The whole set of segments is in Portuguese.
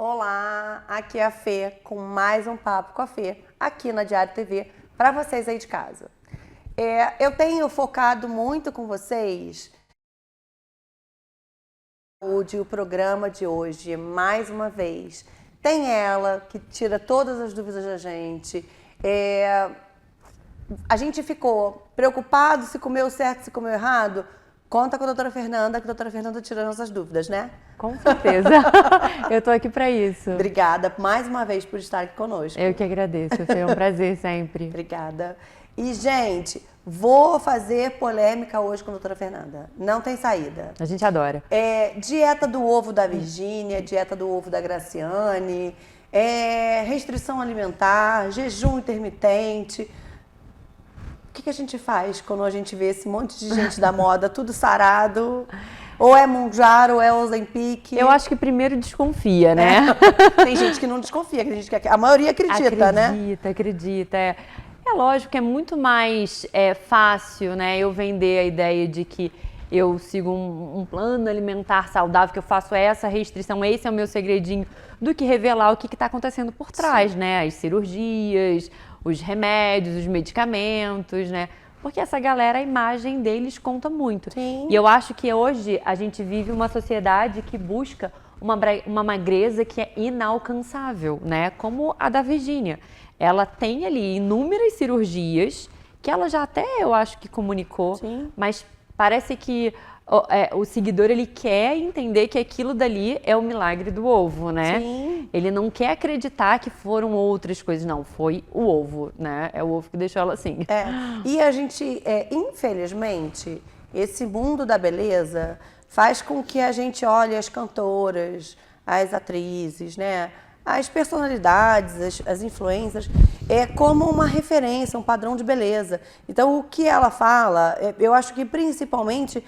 Olá, aqui é a Fê com mais um Papo com a Fê, aqui na Diário TV, para vocês aí de casa. Eu tenho focado muito com vocês o programa de hoje, mais uma vez. Tem ela que tira todas as dúvidas da gente. A gente ficou preocupado se comeu certo, se comeu errado. Conta com a doutora Fernanda, que a doutora Fernanda tira nossas dúvidas, né? Com certeza. Eu tô aqui para isso. Obrigada mais uma vez por estar aqui conosco. Eu que agradeço, foi um prazer sempre. Obrigada. E, gente, vou fazer polêmica hoje com a doutora Fernanda. Não tem saída. A gente adora. Dieta do ovo da Virgínia, dieta do ovo da Graciane, restrição alimentar, jejum intermitente. O que a gente faz quando a gente vê esse monte de gente da moda, tudo sarado? Ou é Mounjaro, ou é Ozempic? Eu acho que primeiro desconfia, né? Tem gente que não desconfia, tem gente que a maioria acredita, né? Acredita. É lógico que é muito mais fácil, né, eu vender a ideia de que eu sigo um plano alimentar saudável, que eu faço essa restrição, esse é o meu segredinho, do que revelar o que está acontecendo por trás, né? As cirurgias, os remédios, os medicamentos, né? Porque essa galera, a imagem deles conta muito. Sim. E eu acho que hoje a gente vive uma sociedade que busca uma magreza que é inalcançável, né? Como a da Virgínia. Ela tem ali inúmeras cirurgias que ela já até, eu acho que comunicou, Sim. Mas parece que o seguidor, ele quer entender que aquilo dali é o milagre do ovo, né? Sim. Ele não quer acreditar que foram outras coisas, não. Foi o ovo, né? É o ovo que deixou ela assim. E a gente, infelizmente, esse mundo da beleza faz com que a gente olhe as cantoras, as atrizes, né? As personalidades, as influências, como uma referência, um padrão de beleza. Então, o que ela fala, eu acho que principalmente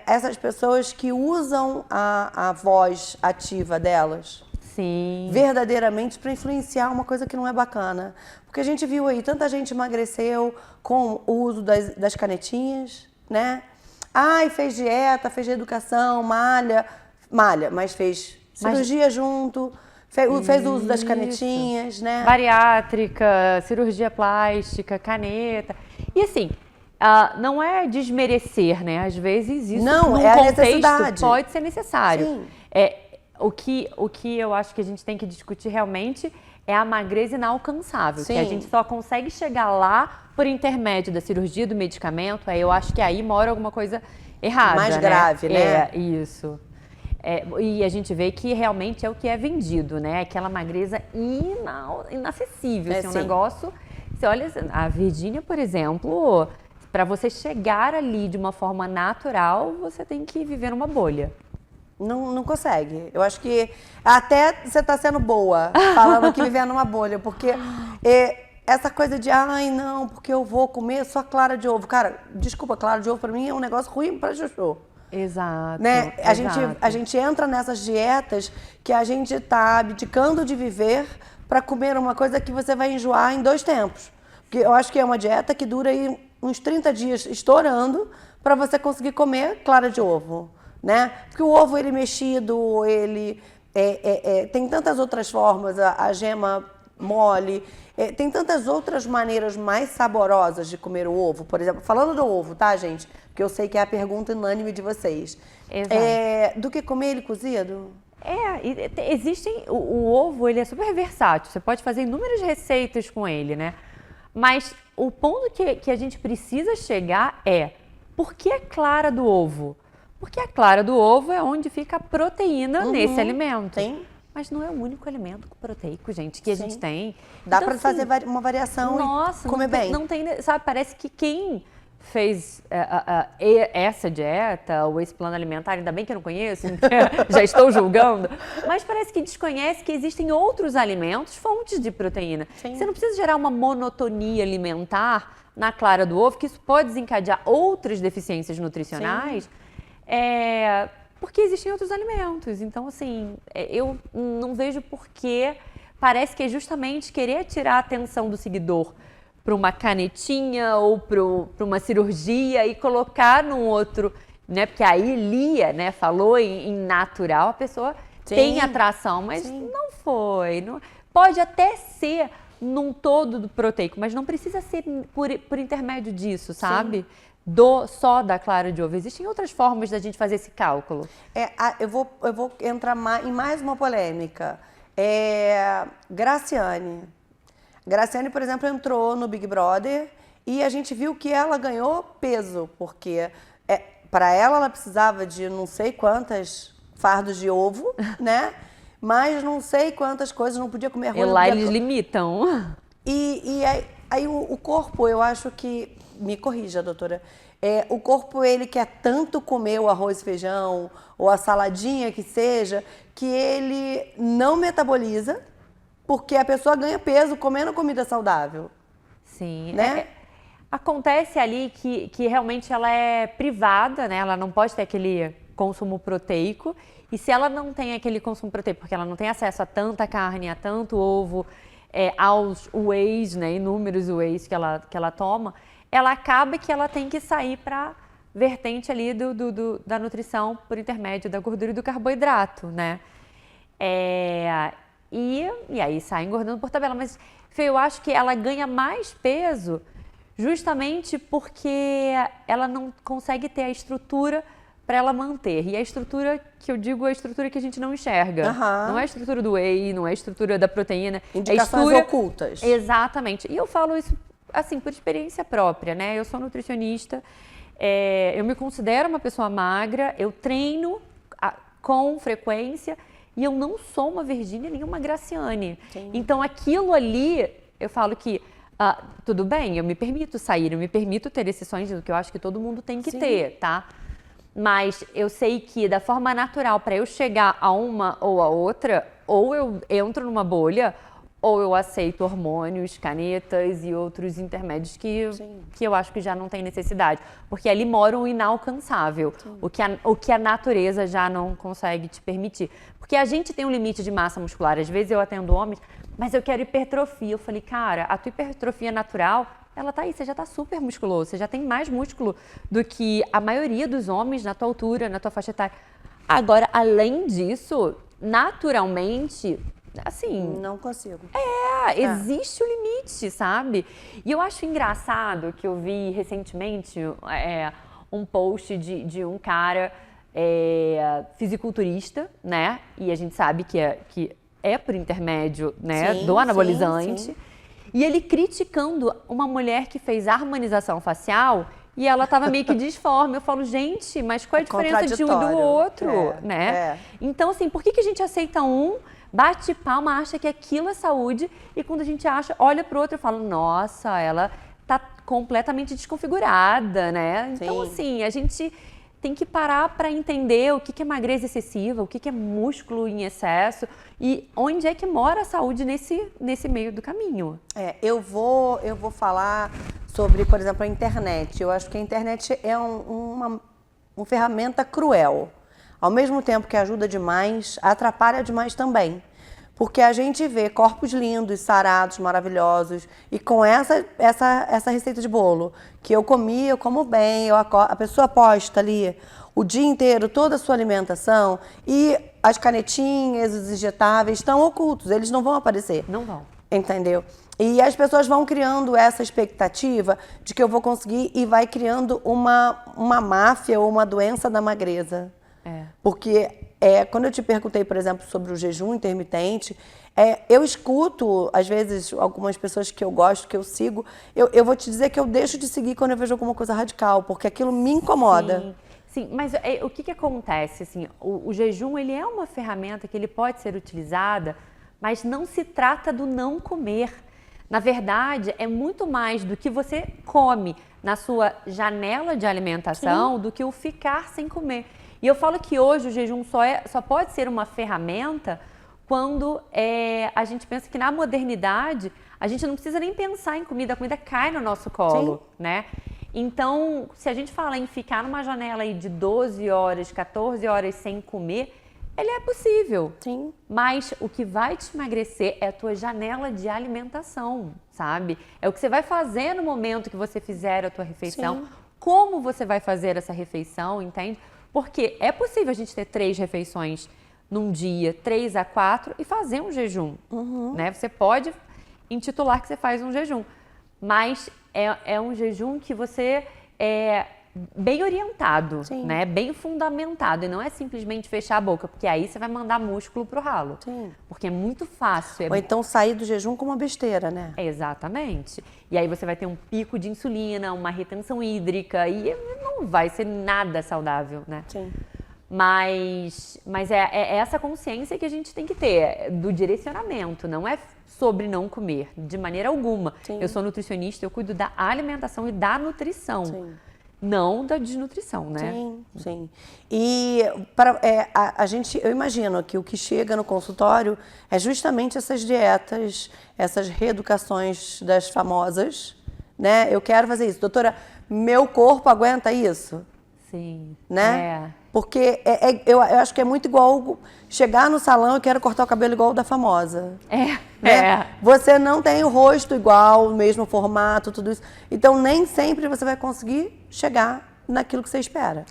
essas pessoas que usam a voz ativa delas. Sim. Verdadeiramente para influenciar uma coisa que não é bacana. Porque a gente viu aí, tanta gente emagreceu com o uso das canetinhas, né? Ai, fez dieta, fez reeducação, malha, mas fez cirurgia junto. Fez o uso das canetinhas, né? Bariátrica, cirurgia plástica, caneta. E assim, não é desmerecer, né? Às vezes isso num a contexto necessidade. pode ser necessário. Sim. O que eu acho que a gente tem que discutir realmente é a magreza inalcançável. Sim. Que a gente só consegue chegar lá por intermédio da cirurgia, do medicamento. Eu acho que aí mora alguma coisa errada, Mais né? grave, né? Isso. E a gente vê que realmente é o que é vendido, né? Aquela magreza inacessível. Assim, um negócio. Você olha, a Virgínia, por exemplo, para você chegar ali de uma forma natural, você tem que viver numa bolha. Não consegue. Eu acho que até você está sendo boa falando que viver numa bolha, porque essa coisa de, ai não, porque eu vou comer só clara de ovo. Cara, desculpa, clara de ovo para mim é um negócio ruim para chuchu. Exato. Né? Exato. A gente entra nessas dietas que a gente está abdicando de viver para comer uma coisa que você vai enjoar em 2 tempos. Porque eu acho que é uma dieta que dura aí uns 30 dias estourando para você conseguir comer clara de ovo, né? Porque o ovo, ele mexido, ele tem tantas outras formas, a gema mole, tem tantas outras maneiras mais saborosas de comer o ovo. Por exemplo, falando do ovo, tá, gente? Porque eu sei que é a pergunta unânime de vocês. Exato. Do que comer ele cozido? Existem... O ovo, ele é super versátil. Você pode fazer inúmeras receitas com ele, né? Mas o ponto que a gente precisa chegar por que a clara do ovo? Porque a clara do ovo é onde fica a proteína nesse alimento. Sim. Mas não é o único alimento proteico, gente, que a gente tem. Dá então, para fazer uma variação e comer bem. Não tem, sabe, parece que quem fez essa dieta ou esse plano alimentar, ainda bem que eu não conheço, já estou julgando, mas parece que desconhece que existem outros alimentos, fontes de proteína. Sim. Você não precisa gerar uma monotonia alimentar na clara do ovo, que isso pode desencadear outras deficiências nutricionais. Porque existem outros alimentos. Então, assim, eu não vejo por que parece que é justamente querer tirar a atenção do seguidor para uma canetinha ou para uma cirurgia e colocar num outro, né? Porque aí Lia, né, falou em natural, a pessoa tem atração, mas não foi. Pode até ser num todo do proteico, mas não precisa ser por intermédio disso, sabe? Só da clara de ovo. Existem outras formas da gente fazer esse cálculo. Eu vou entrar em mais uma polêmica. Graciane. Graciane, por exemplo, entrou no Big Brother e a gente viu que ela ganhou peso, porque para ela precisava de não sei quantas fardos de ovo, né? Mas não sei quantas coisas, não podia comer arroz. E lá eles limitam. E aí o corpo, eu acho que... Me corrija, doutora. O corpo, ele quer tanto comer o arroz e feijão, ou a saladinha que seja, que ele não metaboliza, porque a pessoa ganha peso comendo comida saudável. Sim. Né? Acontece ali que realmente ela é privada, né? Ela não pode ter aquele consumo proteico. E se ela não tem aquele consumo proteico, porque ela não tem acesso a tanta carne, a tanto ovo, aos wheys, né? Inúmeros wheys que ela toma, ela acaba que ela tem que sair para vertente ali da nutrição por intermédio da gordura e do carboidrato, né? E aí sai engordando por tabela. Mas, Fê, eu acho que ela ganha mais peso justamente porque ela não consegue ter a estrutura para ela manter. E a estrutura que eu digo é a estrutura que a gente não enxerga. Não é a estrutura do whey, não é a estrutura da proteína. Indicações ocultas. Exatamente. E eu falo isso assim, por experiência própria, né? Eu sou nutricionista, eu me considero uma pessoa magra, eu treino com frequência e eu não sou uma Virgínia nem uma Graciane. Sim. Então, aquilo ali, eu falo que tudo bem, eu me permito sair, eu me permito ter esses sonhos, que eu acho que todo mundo tem que ter, tá? Mas eu sei que da forma natural, para eu chegar a uma ou a outra, ou eu entro numa bolha, ou eu aceito hormônios, canetas e outros intermédios que eu acho que já não tem necessidade. Porque ali mora o inalcançável, o que a natureza já não consegue te permitir. Porque a gente tem um limite de massa muscular. Às vezes eu atendo homens, mas eu quero hipertrofia. Eu falei, cara, a tua hipertrofia natural, ela tá aí, você já tá super musculoso, você já tem mais músculo do que a maioria dos homens na tua altura, na tua faixa etária. Agora, além disso, naturalmente... Assim, não consigo. Existe o limite, sabe? E eu acho engraçado que eu vi recentemente um post de um cara fisiculturista, né? E a gente sabe que é por intermédio, né, do anabolizante. Sim. E ele criticando uma mulher que fez harmonização facial e ela estava meio que disforme. Eu falo, gente, mas qual é a diferença de um e do outro, né? Então, assim, por que a gente aceita um, bate palma, acha que aquilo é saúde, e quando a gente olha pro outro e fala, nossa, ela tá completamente desconfigurada, né? Então, assim, a gente tem que parar para entender o que é magreza excessiva, o que é músculo em excesso e onde é que mora a saúde nesse meio do caminho. Eu vou falar sobre, por exemplo, a internet. Eu acho que a internet é uma ferramenta cruel. Ao mesmo tempo que ajuda demais, atrapalha demais também. Porque a gente vê corpos lindos, sarados, maravilhosos, e com essa receita de bolo, que eu comi, eu como bem, a pessoa posta ali o dia inteiro toda a sua alimentação, e as canetinhas, os injetáveis estão ocultos, eles não vão aparecer. Não vão. Entendeu? E as pessoas vão criando essa expectativa de que eu vou conseguir, e vai criando uma máfia ou uma doença da magreza. Porque quando eu te perguntei, por exemplo, sobre o jejum intermitente, eu escuto, às vezes, algumas pessoas que eu gosto, que eu sigo, eu vou te dizer que eu deixo de seguir quando eu vejo alguma coisa radical, porque aquilo me incomoda. Sim, mas o que acontece? Assim, o jejum, ele é uma ferramenta que ele pode ser utilizada, mas não se trata do não comer. Na verdade, é muito mais do que você come na sua janela de alimentação do que o ficar sem comer. E eu falo que hoje o jejum só pode ser uma ferramenta quando a gente pensa que na modernidade a gente não precisa nem pensar em comida, a comida cai no nosso colo, né? Então, se a gente fala em ficar numa janela aí de 12 horas, 14 horas sem comer, ele é possível. Sim. Mas o que vai te emagrecer é a tua janela de alimentação, sabe? É o que você vai fazer no momento que você fizer a tua refeição, como você vai fazer essa refeição, entende? Porque é possível a gente ter 3 refeições num dia 3 a 4 e fazer um jejum, né? Você pode intitular que você faz um jejum, mas é um jejum que você é bem orientado, Sim. né? Bem fundamentado, e não é simplesmente fechar a boca, porque aí você vai mandar músculo pro ralo. Sim. Porque é muito fácil. Ou então sair do jejum com uma besteira, né? Exatamente. E aí você vai ter um pico de insulina, uma retenção hídrica, e não vai ser nada saudável, né? Sim. Mas é essa consciência que a gente tem que ter, do direcionamento, não é sobre não comer, de maneira alguma. Sim. Eu sou nutricionista, eu cuido da alimentação e da nutrição, Sim. não da desnutrição, né? Sim, sim. E eu imagino que o que chega no consultório é justamente essas dietas, essas reeducações das famosas, né? Eu quero fazer isso. Doutora, meu corpo aguenta isso? Sim. Né? Porque eu acho que é muito igual chegar no salão e quero cortar o cabelo igual o da famosa. Né? Você não tem o rosto igual, o mesmo formato, tudo isso. Então, nem sempre você vai conseguir chegar naquilo que você espera.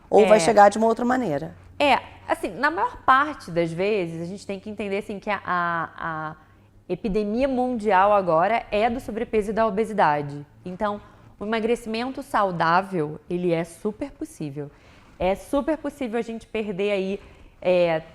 Ou vai chegar de uma outra maneira. Assim, na maior parte das vezes, a gente tem que entender assim, que a epidemia mundial agora é do sobrepeso e da obesidade. Então, o emagrecimento saudável, ele é super possível. É super possível a gente perder aí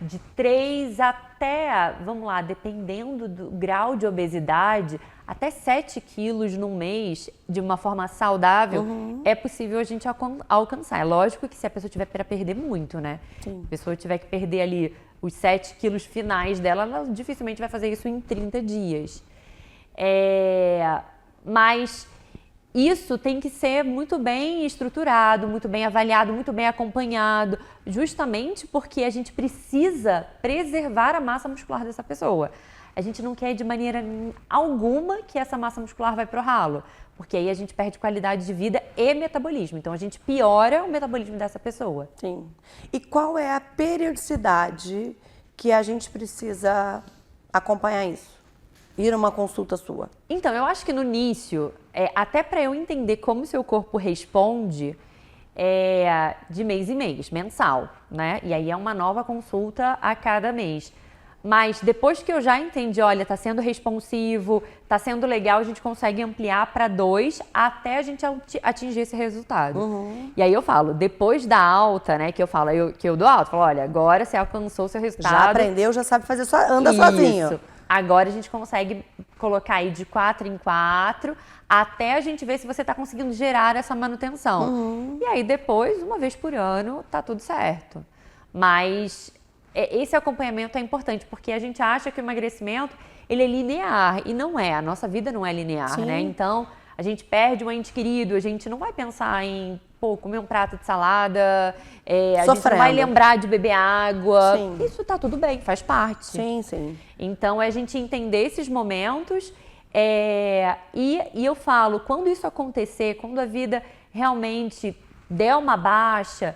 de 3 até, vamos lá, dependendo do grau de obesidade, até 7 quilos no mês, de uma forma saudável, é possível a gente alcançar. É lógico que se a pessoa tiver para perder muito, né? Sim. Se a pessoa tiver que perder ali os 7 quilos finais dela, ela dificilmente vai fazer isso em 30 dias. Mas isso tem que ser muito bem estruturado, muito bem avaliado, muito bem acompanhado, justamente porque a gente precisa preservar a massa muscular dessa pessoa. A gente não quer de maneira alguma que essa massa muscular vai pro ralo, porque aí a gente perde qualidade de vida e metabolismo. Então a gente piora o metabolismo dessa pessoa. Sim. E qual é a periodicidade que a gente precisa acompanhar isso? Ir a uma consulta sua? Então, eu acho que no início, até para eu entender como o seu corpo responde, de mês em mês, mensal, né? E aí é uma nova consulta a cada mês. Mas depois que eu já entendi, olha, tá sendo responsivo, tá sendo legal, a gente consegue ampliar para 2 até a gente atingir esse resultado. E aí eu falo, depois da alta, né, que eu falo, que eu dou alta, eu falo, olha, agora você alcançou o seu resultado. Já aprendeu, já sabe fazer, anda sozinho. Agora a gente consegue colocar aí de 4 em 4 até a gente ver se você está conseguindo gerar essa manutenção. E aí depois, uma vez por ano, tá tudo certo. Mas esse acompanhamento é importante, porque a gente acha que o emagrecimento ele é linear, e não é. A nossa vida não é linear, Sim. né? Então, a gente perde um ente querido, a gente não vai pensar em comer um prato de salada, a gente não vai lembrar de beber água. Sim. Isso tá tudo bem, faz parte. Sim, sim. Então, é a gente entender esses momentos e eu falo, quando isso acontecer, quando a vida realmente der uma baixa,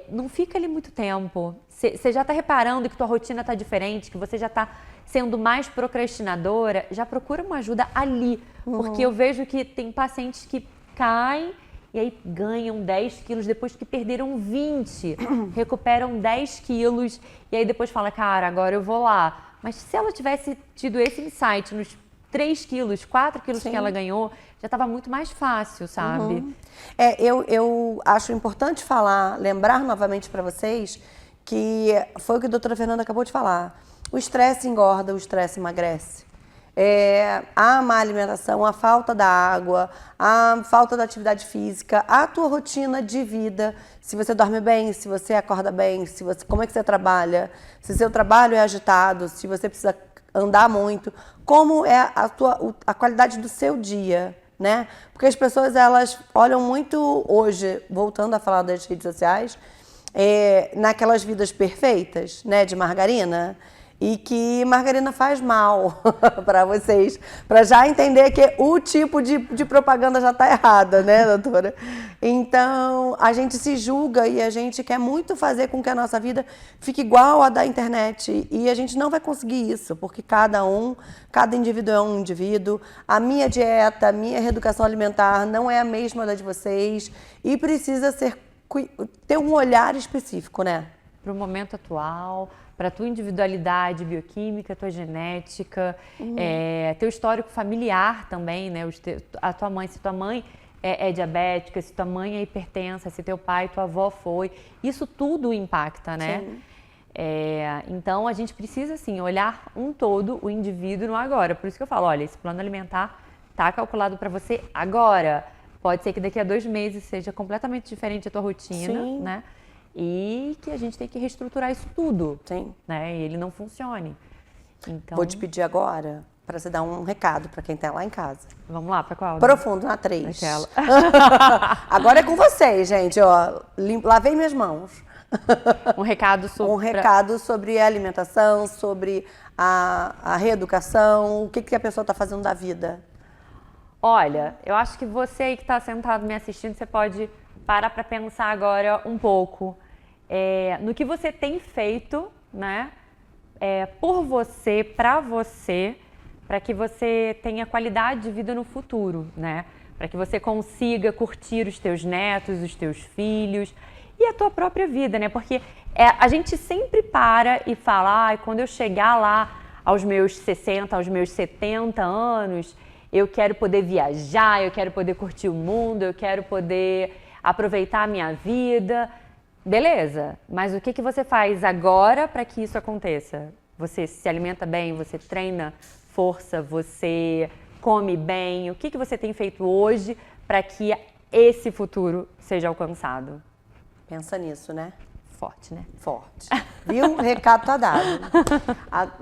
não fica ali muito tempo. Você já está reparando que tua rotina está diferente, que você já está sendo mais procrastinadora, já procura uma ajuda ali. Porque eu vejo que tem pacientes que caem e aí ganham 10 quilos depois que perderam 20, recuperam 10 quilos e aí depois fala, cara, agora eu vou lá. Mas se ela tivesse tido esse insight nos 3 quilos, 4 quilos que ela ganhou, já estava muito mais fácil, sabe? Eu acho importante lembrar novamente para vocês que foi o que a doutora Fernanda acabou de falar. O estresse engorda, o estresse emagrece. A má alimentação, a falta da água, a falta da atividade física, a tua rotina de vida, se você dorme bem, se você acorda bem, como é que você trabalha, se seu trabalho é agitado, se você precisa andar muito, como é a qualidade do seu dia, né? Porque as pessoas, elas olham muito hoje, voltando a falar das redes sociais, naquelas vidas perfeitas, né, de margarina, e que margarina faz mal para vocês, para já entender que o tipo de propaganda já está errada, né, doutora? Então, a gente se julga e a gente quer muito fazer com que a nossa vida fique igual à da internet, e a gente não vai conseguir isso, porque cada indivíduo é um indivíduo, a minha dieta, a minha reeducação alimentar não é a mesma da de vocês, e precisa ter um olhar específico, né? para o momento atual, para a tua individualidade bioquímica, tua genética, teu histórico familiar também, né? A tua mãe, se tua mãe é diabética, se tua mãe é hipertensa, se teu pai, tua avó foi, isso tudo impacta, né? Sim. Então a gente precisa assim olhar um todo, o indivíduo no agora. Por isso que eu falo, olha, esse plano alimentar está calculado para você agora. Pode ser que daqui a 2 meses seja completamente diferente a tua rotina, Sim. né? E que a gente tem que reestruturar isso tudo, Sim. né? E ele não funcione. Então, Vou te pedir agora para você dar um recado para quem tá lá em casa. vamos lá, para qual? Profundo, na 3. Aquela. Agora é com vocês, gente, ó. Lavei minhas mãos. Um recado sobre... Um recado sobre a alimentação, sobre a reeducação, o que a pessoa está fazendo da vida. Olha, eu acho que você aí que está sentado me assistindo, você pode parar para pensar agora um pouco no que você tem feito, né? Por você, para que você tenha qualidade de vida no futuro, né? Para que você consiga curtir os teus netos, os teus filhos e a tua própria vida, né? Porque a gente sempre para e fala, quando eu chegar lá aos meus 60, aos meus 70 anos, eu quero poder viajar, eu quero poder curtir o mundo, eu quero poder aproveitar a minha vida. Beleza, mas o que você faz agora para que isso aconteça? Você se alimenta bem, você treina força, você come bem. O que você tem feito hoje para que esse futuro seja alcançado? Pensa nisso, né? Forte, né? Forte. Viu? O recado tá dado.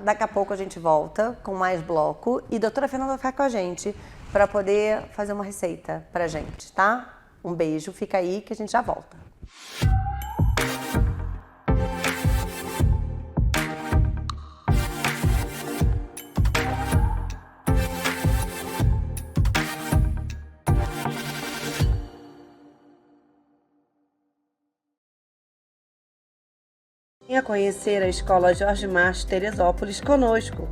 Daqui a pouco a gente volta com mais bloco e a doutora Fernanda vai ficar com a gente para poder fazer uma receita pra gente, tá? Um beijo, fica aí que a gente já volta. Venha conhecer a Escola Jorge March Teresópolis conosco.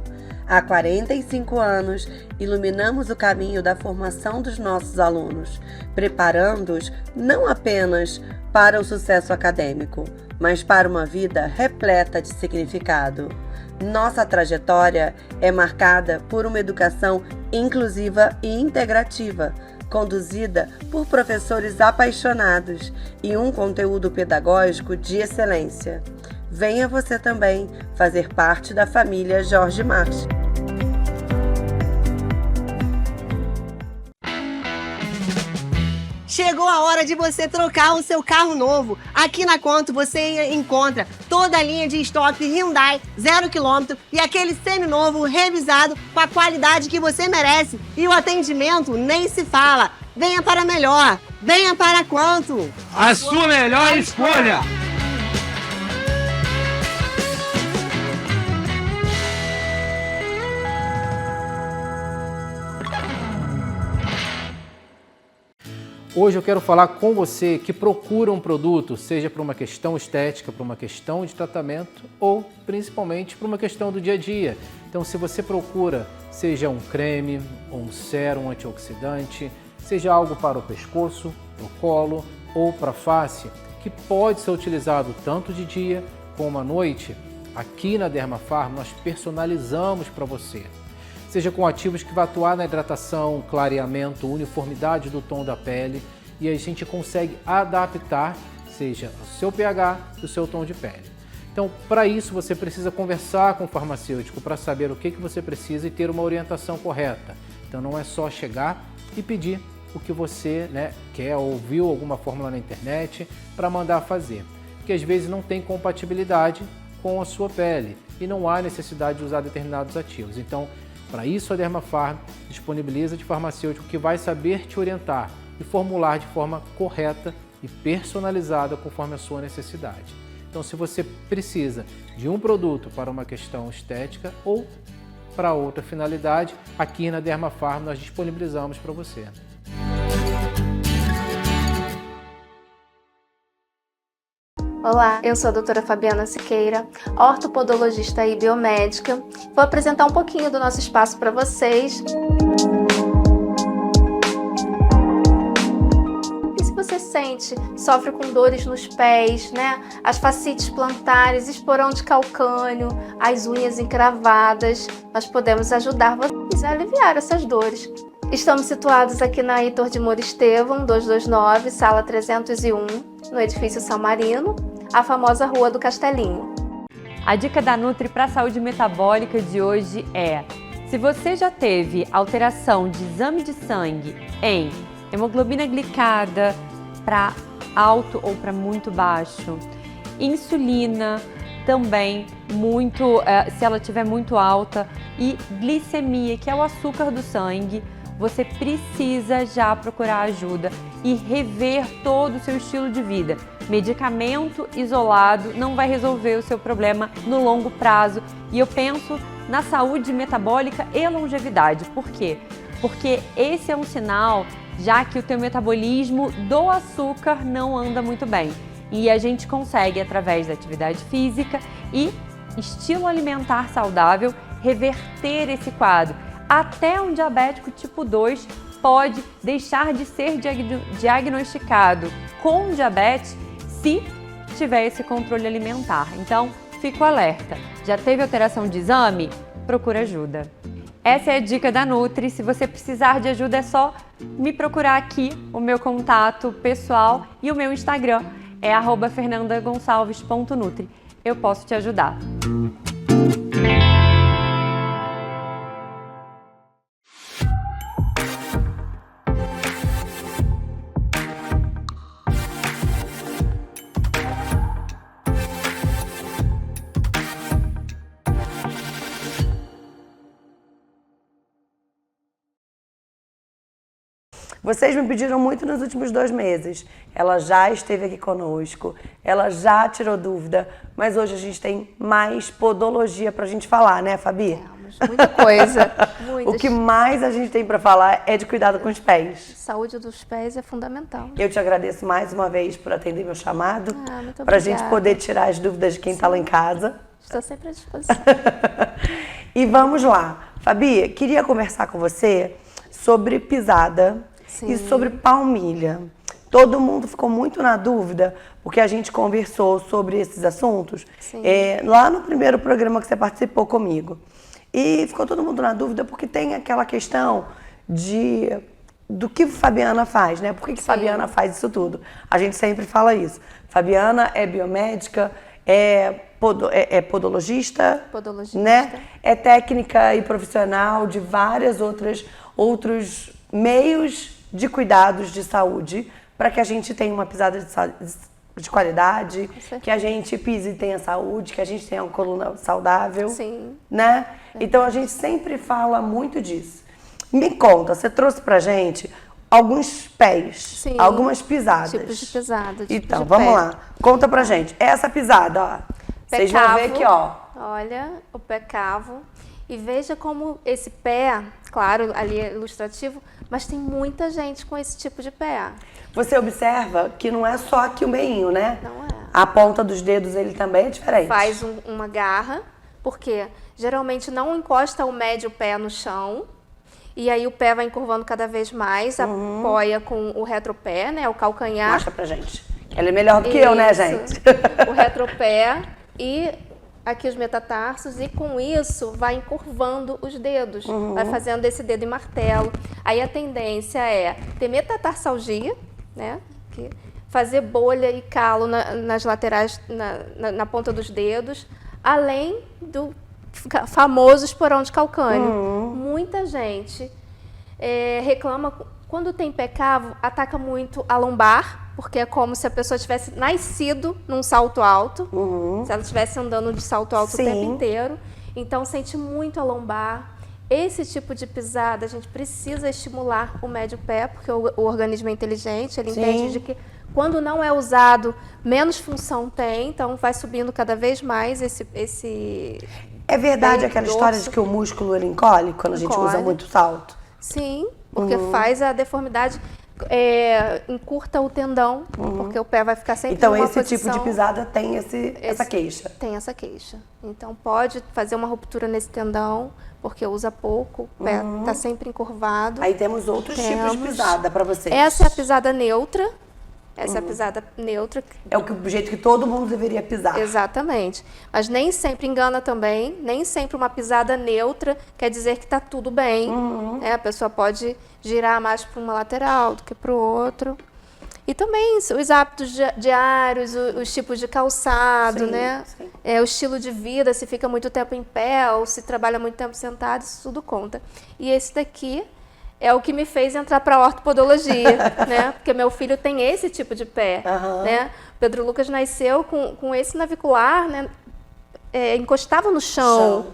Há 45 anos, iluminamos o caminho da formação dos nossos alunos, preparando-os não apenas para o sucesso acadêmico, mas para uma vida repleta de significado. Nossa trajetória é marcada por uma educação inclusiva e integrativa, conduzida por professores apaixonados e um conteúdo pedagógico de excelência. Venha você também fazer parte da família Jorge March. Chegou a hora de você trocar o seu carro novo. Aqui na Conto você encontra toda a linha de estoque Hyundai 0 km e aquele seminovo revisado com a qualidade que você merece. E o atendimento nem se fala. Venha para melhor. Venha para Conto. A sua melhor escolha. Hoje eu quero falar com você que procura um produto, seja por uma questão estética, por uma questão de tratamento ou principalmente por uma questão do dia a dia. Então, se você procura, seja um creme, um sérum antioxidante, seja algo para o pescoço, para o colo ou para a face, que pode ser utilizado tanto de dia como à noite, aqui na Dermafarm nós personalizamos para você. Seja com ativos que vai atuar na hidratação, clareamento, uniformidade do tom da pele e a gente consegue adaptar, seja o seu pH e o seu tom de pele. Então, para isso você precisa conversar com o farmacêutico para saber o que você precisa e ter uma orientação correta. Então não é só chegar e pedir o que você quer ou viu alguma fórmula na internet para mandar fazer, porque às vezes não tem compatibilidade com a sua pele e não há necessidade de usar determinados ativos. Então, para isso, a Dermafarm disponibiliza de farmacêutico que vai saber te orientar e formular de forma correta e personalizada conforme a sua necessidade. Então, se você precisa de um produto para uma questão estética ou para outra finalidade, aqui na Dermafarm nós disponibilizamos para você. Olá, eu sou a doutora Fabiana Siqueira, ortopodologista e biomédica. Vou apresentar um pouquinho do nosso espaço para vocês. E se você adolescente sofre com dores nos pés, né? As fascites plantares, esporão de calcânio, as unhas encravadas, nós podemos ajudar vocês a aliviar essas dores. Estamos situados aqui na Heitor de Moura Estevam, 229, sala 301, no edifício São Marino, a famosa Rua do Castelinho. A dica da Nutri para a saúde metabólica de hoje é: se você já teve alteração de exame de sangue em hemoglobina glicada para alto ou para muito baixo, insulina também muito, se ela estiver muito alta, e glicemia, que é o açúcar do sangue, você precisa já procurar ajuda e rever todo o seu estilo de vida. Medicamento isolado não vai resolver o seu problema no longo prazo. E eu penso na saúde metabólica e longevidade. Por quê? Porque esse é um sinal, já que o teu metabolismo do açúcar não anda muito bem. E a gente consegue, através da atividade física e estilo alimentar saudável, reverter esse quadro. Até um diabético tipo 2 pode deixar de ser diagnosticado com diabetes se tiver esse controle alimentar. Então, fico alerta. Já teve alteração de exame? Procura ajuda. Essa é a dica da Nutri. Se você precisar de ajuda, é só me procurar aqui, o meu contato pessoal e o meu Instagram é @fernandagonçalves.nutri. Eu posso te ajudar. Vocês me pediram muito nos últimos 2 meses. Ela já esteve aqui conosco, ela já tirou dúvida, mas hoje a gente tem mais podologia pra gente falar, né, Fabi? Temos muita coisa. O que mais a gente tem pra falar é de cuidado com os pés. Saúde dos pés é fundamental. Eu te agradeço mais uma vez por atender meu chamado, Muito pra gente obrigada. poder tirar as dúvidas de quem tá lá em casa. Estou sempre à disposição. E vamos lá. Fabi, queria conversar com você sobre pisada. Sim. E sobre palmilha. Todo mundo ficou muito na dúvida, porque a gente conversou sobre esses assuntos lá no primeiro programa que você participou comigo. E ficou todo mundo na dúvida porque tem aquela questão do que Fabiana faz, né? Por que Fabiana faz isso tudo? A gente sempre fala isso. Fabiana é biomédica, é podologista, né? É técnica e profissional de vários outros meios de cuidados de saúde para que a gente tenha uma pisada de qualidade, que a gente pise e tenha saúde, que a gente tenha uma coluna saudável, né? Então a gente sempre fala muito disso. Me conta, você trouxe pra gente alguns pés, algumas pisadas. Tipos de pisada. Então, vamos lá. Conta pra gente. Essa pisada, ó. Vocês vão ver aqui, ó. Olha, o pé cavo. E veja como esse pé, claro, ali é ilustrativo, mas tem muita gente com esse tipo de pé. Você observa que não é só aqui o meinho, né? Não é. A ponta dos dedos, ele também é diferente. Faz uma garra, porque geralmente não encosta o médio pé no chão, e aí o pé vai encurvando cada vez mais, apoia com o retropé, né, o calcanhar. Mostra pra gente. Ela é melhor do que eu, né, gente? O retropé e aqui os metatarsos, e com isso vai encurvando os dedos, vai fazendo esse dedo em martelo. Aí a tendência é ter metatarsalgia, né? Fazer bolha e calo nas laterais, na ponta dos dedos, além do famoso esporão de calcânio. Muita gente reclama, quando tem pé cavo, ataca muito a lombar, porque é como se a pessoa tivesse nascido num salto alto, se ela estivesse andando de salto alto o tempo inteiro. Então, sente muito a lombar. Esse tipo de pisada, a gente precisa estimular o médio pé, porque o organismo é inteligente, ele entende de que quando não é usado, menos função tem, então vai subindo cada vez mais esse É verdade aquela história de que o músculo ele encolhe quando a gente usa muito salto? Sim, porque faz a deformidade, encurta o tendão, porque o pé vai ficar sempre então, numa esse posição. tipo de pisada tem essa queixa? Tem essa queixa. Então, pode fazer uma ruptura nesse tendão, porque usa pouco, o pé está sempre encurvado. Aí temos outros tipos de pisada para vocês. Essa é a pisada neutra, Essa é a pisada neutra. É o jeito que todo mundo deveria pisar. Exatamente. Mas nem sempre engana também, nem sempre uma pisada neutra quer dizer que está tudo bem. Né? A pessoa pode girar mais para uma lateral do que para o outro. E também os hábitos diários, os tipos de calçado, Sim, né? sim. O estilo de vida, se fica muito tempo em pé ou se trabalha muito tempo sentado, isso tudo conta. E esse daqui é o que me fez entrar para a ortopodologia, né? Porque meu filho tem esse tipo de pé, né? Pedro Lucas nasceu com esse navicular, né? Encostava no chão.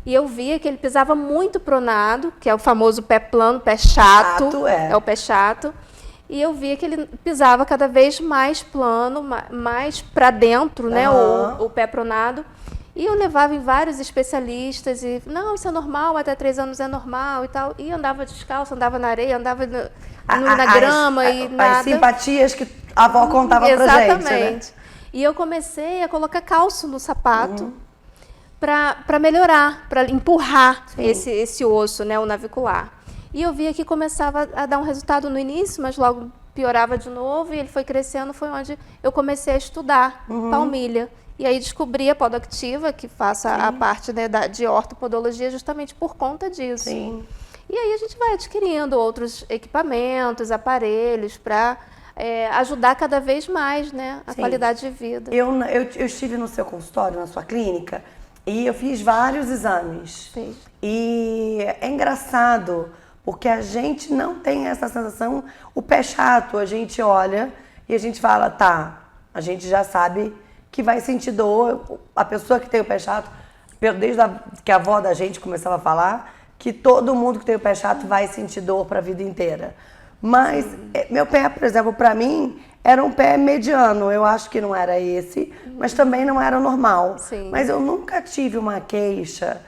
E eu via que ele pisava muito pronado, que é o famoso pé plano, pé chato. É o pé chato. E eu via que ele pisava cada vez mais plano, mais para dentro, né? O pé pronado. E eu levava em vários especialistas e, não, isso é normal, até 3 anos é normal e tal. E andava descalço, andava na areia, andava na grama e nada. As simpatias que a avó contava pra gente, né? Exatamente. E eu comecei a colocar calço no sapato para melhorar, para empurrar esse osso, né, o navicular. E eu via que começava a dar um resultado no início, mas logo piorava de novo e ele foi crescendo, foi onde eu comecei a estudar palmilha. E aí descobri a Podactiva, que faço a parte, né, de ortopodologia justamente por conta disso. Sim. E aí a gente vai adquirindo outros equipamentos, aparelhos para ajudar cada vez mais, né, a qualidade de vida. Eu estive no seu consultório, na sua clínica, e eu fiz vários exames. Sim. E é engraçado, porque a gente não tem essa sensação, o pé chato, a gente olha e a gente fala, tá, a gente já sabe que vai sentir dor. A pessoa que tem o pé chato, desde que a avó da gente começava a falar, que todo mundo que tem o pé chato vai sentir dor para a vida inteira. Mas meu pé, por exemplo, para mim, era um pé mediano. Eu acho que não era esse, mas também não era normal. Sim. Mas eu nunca tive uma queixa,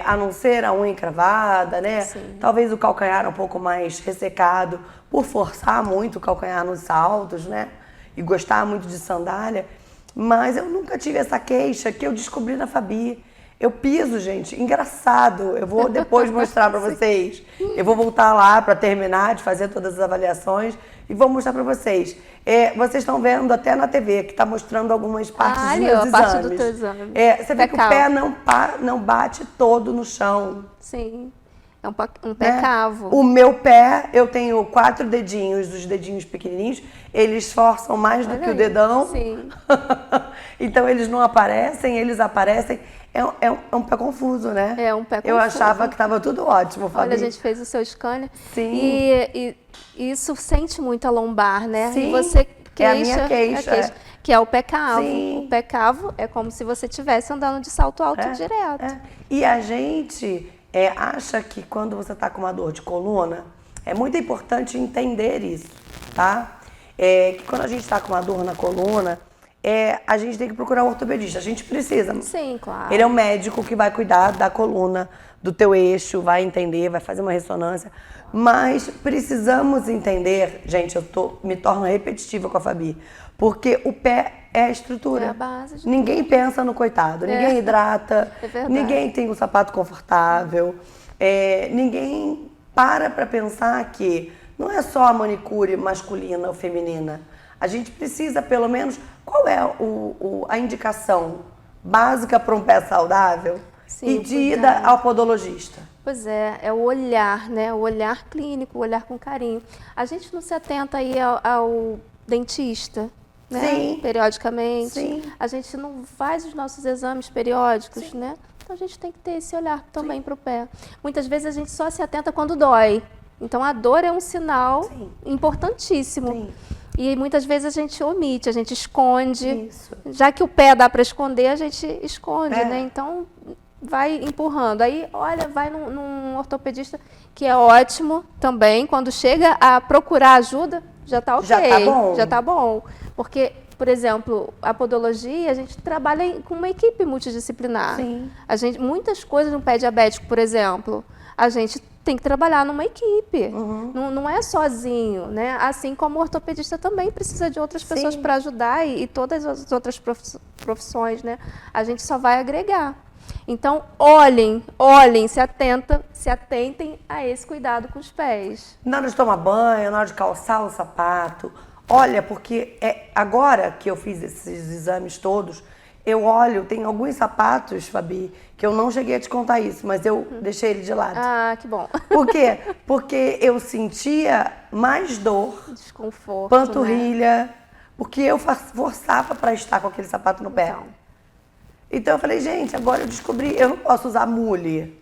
a não ser a unha encravada, né? Sim. Talvez o calcanhar um pouco mais ressecado, por forçar muito o calcanhar nos saltos, né? E gostar muito de sandália. Mas eu nunca tive essa queixa que eu descobri na Fabi. Eu piso, gente, engraçado. Eu vou depois mostrar para vocês. Eu vou voltar lá para terminar de fazer todas as avaliações e vou mostrar para vocês. Vocês estão vendo até na TV que está mostrando algumas partes dos meus a exames. parte do teu exame. Você vê que o pé não bate todo no chão. Sim. É um pé cavo. O meu pé, eu tenho 4 dedinhos, os dedinhos pequenininhos, eles esforçam mais do que o dedão. Sim. Então eles não aparecem, eles aparecem. É um pé confuso, né? É um pé confuso. Eu achava que estava tudo ótimo, Fabi. Olha, a gente fez o seu scanner. Sim. E isso sente muito a lombar, né? Sim. E você É a minha queixa. Que é o pé cavo. Sim. O pé cavo é como se você estivesse andando de salto alto direto. E a gente acha que quando você está com uma dor de coluna, é muito importante entender isso, tá? Que quando a gente está com uma dor na coluna, a gente tem que procurar um ortopedista. A gente precisa. Sim, claro. Ele é o médico que vai cuidar da coluna, do teu eixo, vai entender, vai fazer uma ressonância. Mas precisamos entender, gente, me torno repetitiva com a Fabi, porque o pé é a estrutura. É a base. Ninguém pensa no coitado, ninguém hidrata, É verdade. ninguém tem um sapato confortável, ninguém para pensar que não é só a manicure masculina ou feminina. A gente precisa, pelo menos, qual é a indicação básica para um pé saudável? Sim, e de ida ao podologista. Pois é o olhar, né? O olhar clínico, o olhar com carinho. A gente não se atenta aí ao dentista, né? Sim. Periodicamente. Sim. A gente não faz os nossos exames periódicos, né? Então a gente tem que ter esse olhar também para o pé. Muitas vezes a gente só se atenta quando dói. Então a dor é um sinal importantíssimo. Sim. E muitas vezes a gente omite, a gente esconde. Isso. Já que o pé dá para esconder, a gente esconde, né? Então vai empurrando. Aí, olha, vai num ortopedista, que é ótimo também. Quando chega a procurar ajuda, já tá ok. Já tá bom. Já tá bom. Porque, por exemplo, a podologia, a gente trabalha com uma equipe multidisciplinar. Sim. Muitas coisas no pé diabético, por exemplo, a gente tem que trabalhar numa equipe. Não é sozinho, né? Assim como o ortopedista também precisa de outras pessoas para ajudar e todas as outras profissões, né? A gente só vai agregar. Então, olhem, se atentem a esse cuidado com os pés. Na hora de tomar banho, na hora de calçar o sapato, Olha, porque agora que eu fiz esses exames todos, eu olho, tem alguns sapatos, Fabi, que eu não cheguei a te contar isso, mas eu deixei ele de lado. Ah, que bom. Por quê? Porque eu sentia mais dor, Desconforto, panturrilha, porque eu forçava para estar com aquele sapato no pé. Então eu falei, gente, agora eu descobri, eu não posso usar mule.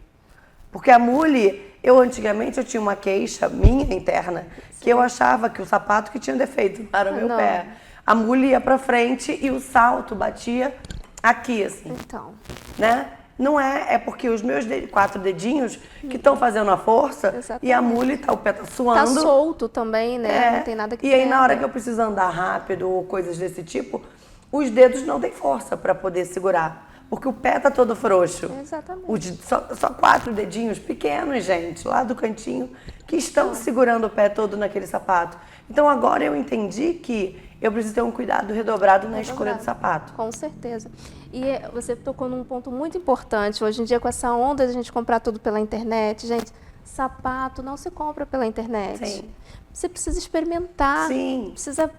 Porque a mule, antigamente eu tinha uma queixa minha interna, que eu achava que o sapato que tinha defeito para o meu pé. A mule ia para frente e o salto batia aqui, assim. Então. Né? Não é porque os meus 4 dedinhos que estão fazendo a força. Exatamente. E a mule, o pé tá suando. Tá solto também, né? Não tem nada que E aí, pega. na hora que eu preciso andar rápido ou coisas desse tipo, os dedos não têm força para poder segurar. Porque o pé tá todo frouxo. Exatamente. Só 4 dedinhos pequenos, gente, lá do cantinho, que estão segurando o pé todo naquele sapato. Então, agora eu entendi que eu preciso ter um cuidado redobrado na escolha do sapato. Com certeza. E você tocou num ponto muito importante. Hoje em dia, com essa onda de a gente comprar tudo pela internet, gente, sapato não se compra pela internet. Sim. Você precisa experimentar. Sim. Precisa,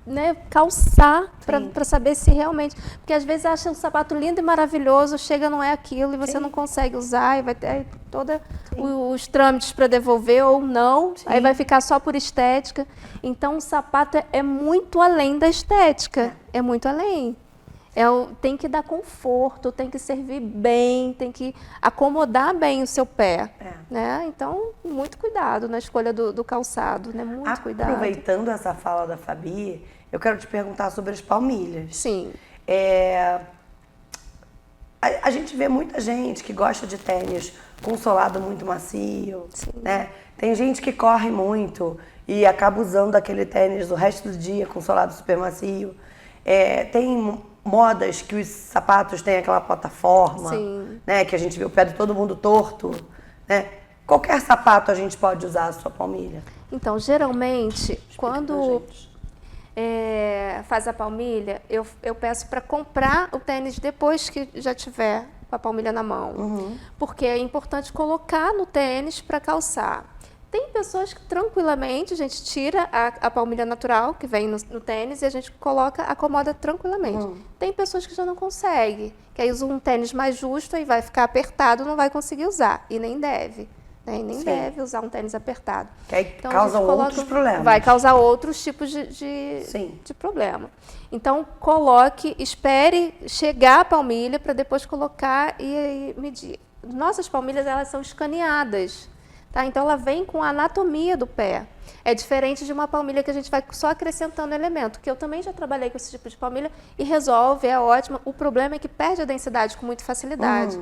né, calçar para saber se realmente... Porque às vezes acha um sapato lindo e maravilhoso, chega, não é aquilo, e você não consegue usar, e vai ter todos os trâmites para devolver ou não, aí vai ficar só por estética. Então, o sapato é muito além da estética, é muito além. Tem que dar conforto, tem que servir bem, tem que acomodar bem o seu pé. Né? Então, muito cuidado na escolha do calçado, né? Muito cuidado. Aproveitando essa fala da Fabi, eu quero te perguntar sobre as palmilhas. Sim. A gente vê muita gente que gosta de tênis com solado muito macio, né? Tem gente que corre muito e acaba usando aquele tênis o resto do dia com solado super macio. Tem modas que os sapatos têm aquela plataforma, né? Que a gente vê o pé de todo mundo torto, né? Qualquer sapato a gente pode usar a sua palmilha. Então, geralmente, quando faz a palmilha, eu peço para comprar o tênis depois que já tiver com a palmilha na mão. Porque é importante colocar no tênis para calçar. Tem pessoas que tranquilamente a gente tira a palmilha natural que vem no tênis e a gente acomoda tranquilamente. Tem pessoas que já não conseguem, que aí usam um tênis mais justo e vai ficar apertado, não vai conseguir usar, e nem deve. Né? E nem deve usar um tênis apertado. Que aí então, causa outros problemas. Vai causar outros tipos de problema. Então, espere chegar a palmilha para depois colocar e medir. Nossas palmilhas, elas são escaneadas. Tá? Então, ela vem com a anatomia do pé. É diferente de uma palmilha que a gente vai só acrescentando elemento, que eu também já trabalhei com esse tipo de palmilha e resolve, é ótima. O problema é que perde a densidade com muita facilidade.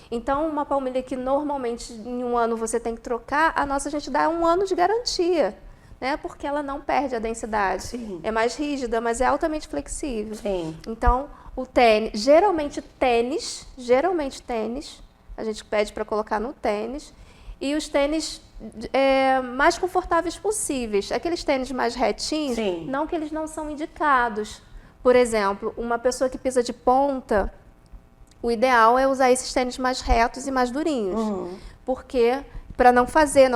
Então, uma palmilha que normalmente em um ano você tem que trocar, a nossa a gente dá 1 ano de garantia, né? Porque ela não perde a densidade. É mais rígida, mas é altamente flexível. Então, o tênis, geralmente tênis, a gente pede para colocar no tênis. E os tênis mais confortáveis possíveis. Aqueles tênis mais retinhos, não que eles não são indicados. Por exemplo, uma pessoa que pisa de ponta, o ideal é usar esses tênis mais retos e mais durinhos. Porque, para não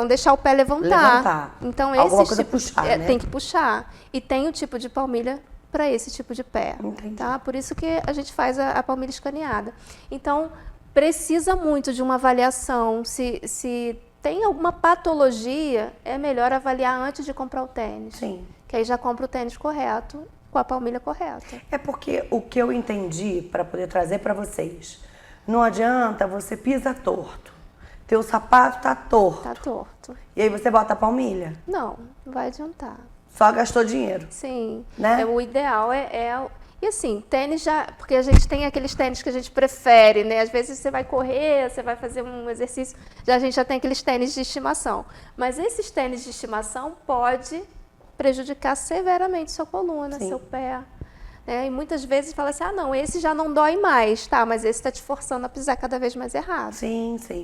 deixar o pé levantar. Então, alguma coisa puxar, né? Tem que puxar. E tem o tipo de palmilha para esse tipo de pé. Tá? Por isso que a gente faz a palmilha escaneada. Então, precisa muito de uma avaliação. Se tem alguma patologia, é melhor avaliar antes de comprar o tênis. Que aí já compra o tênis correto, com a palmilha correta. É porque o que eu entendi para poder trazer para vocês, não adianta você pisa torto. Teu sapato tá torto. Tá torto. E aí você bota a palmilha. Não vai adiantar. Só gastou dinheiro. Sim. Né? O ideal E assim, tênis porque a gente tem aqueles tênis que a gente prefere, né? Às vezes você vai correr, você vai fazer um exercício, a gente já tem aqueles tênis de estimação. Mas esses tênis de estimação pode prejudicar severamente sua coluna, seu pé. Né? E muitas vezes fala assim, não, esse já não dói mais, tá? Mas esse está te forçando a pisar cada vez mais errado.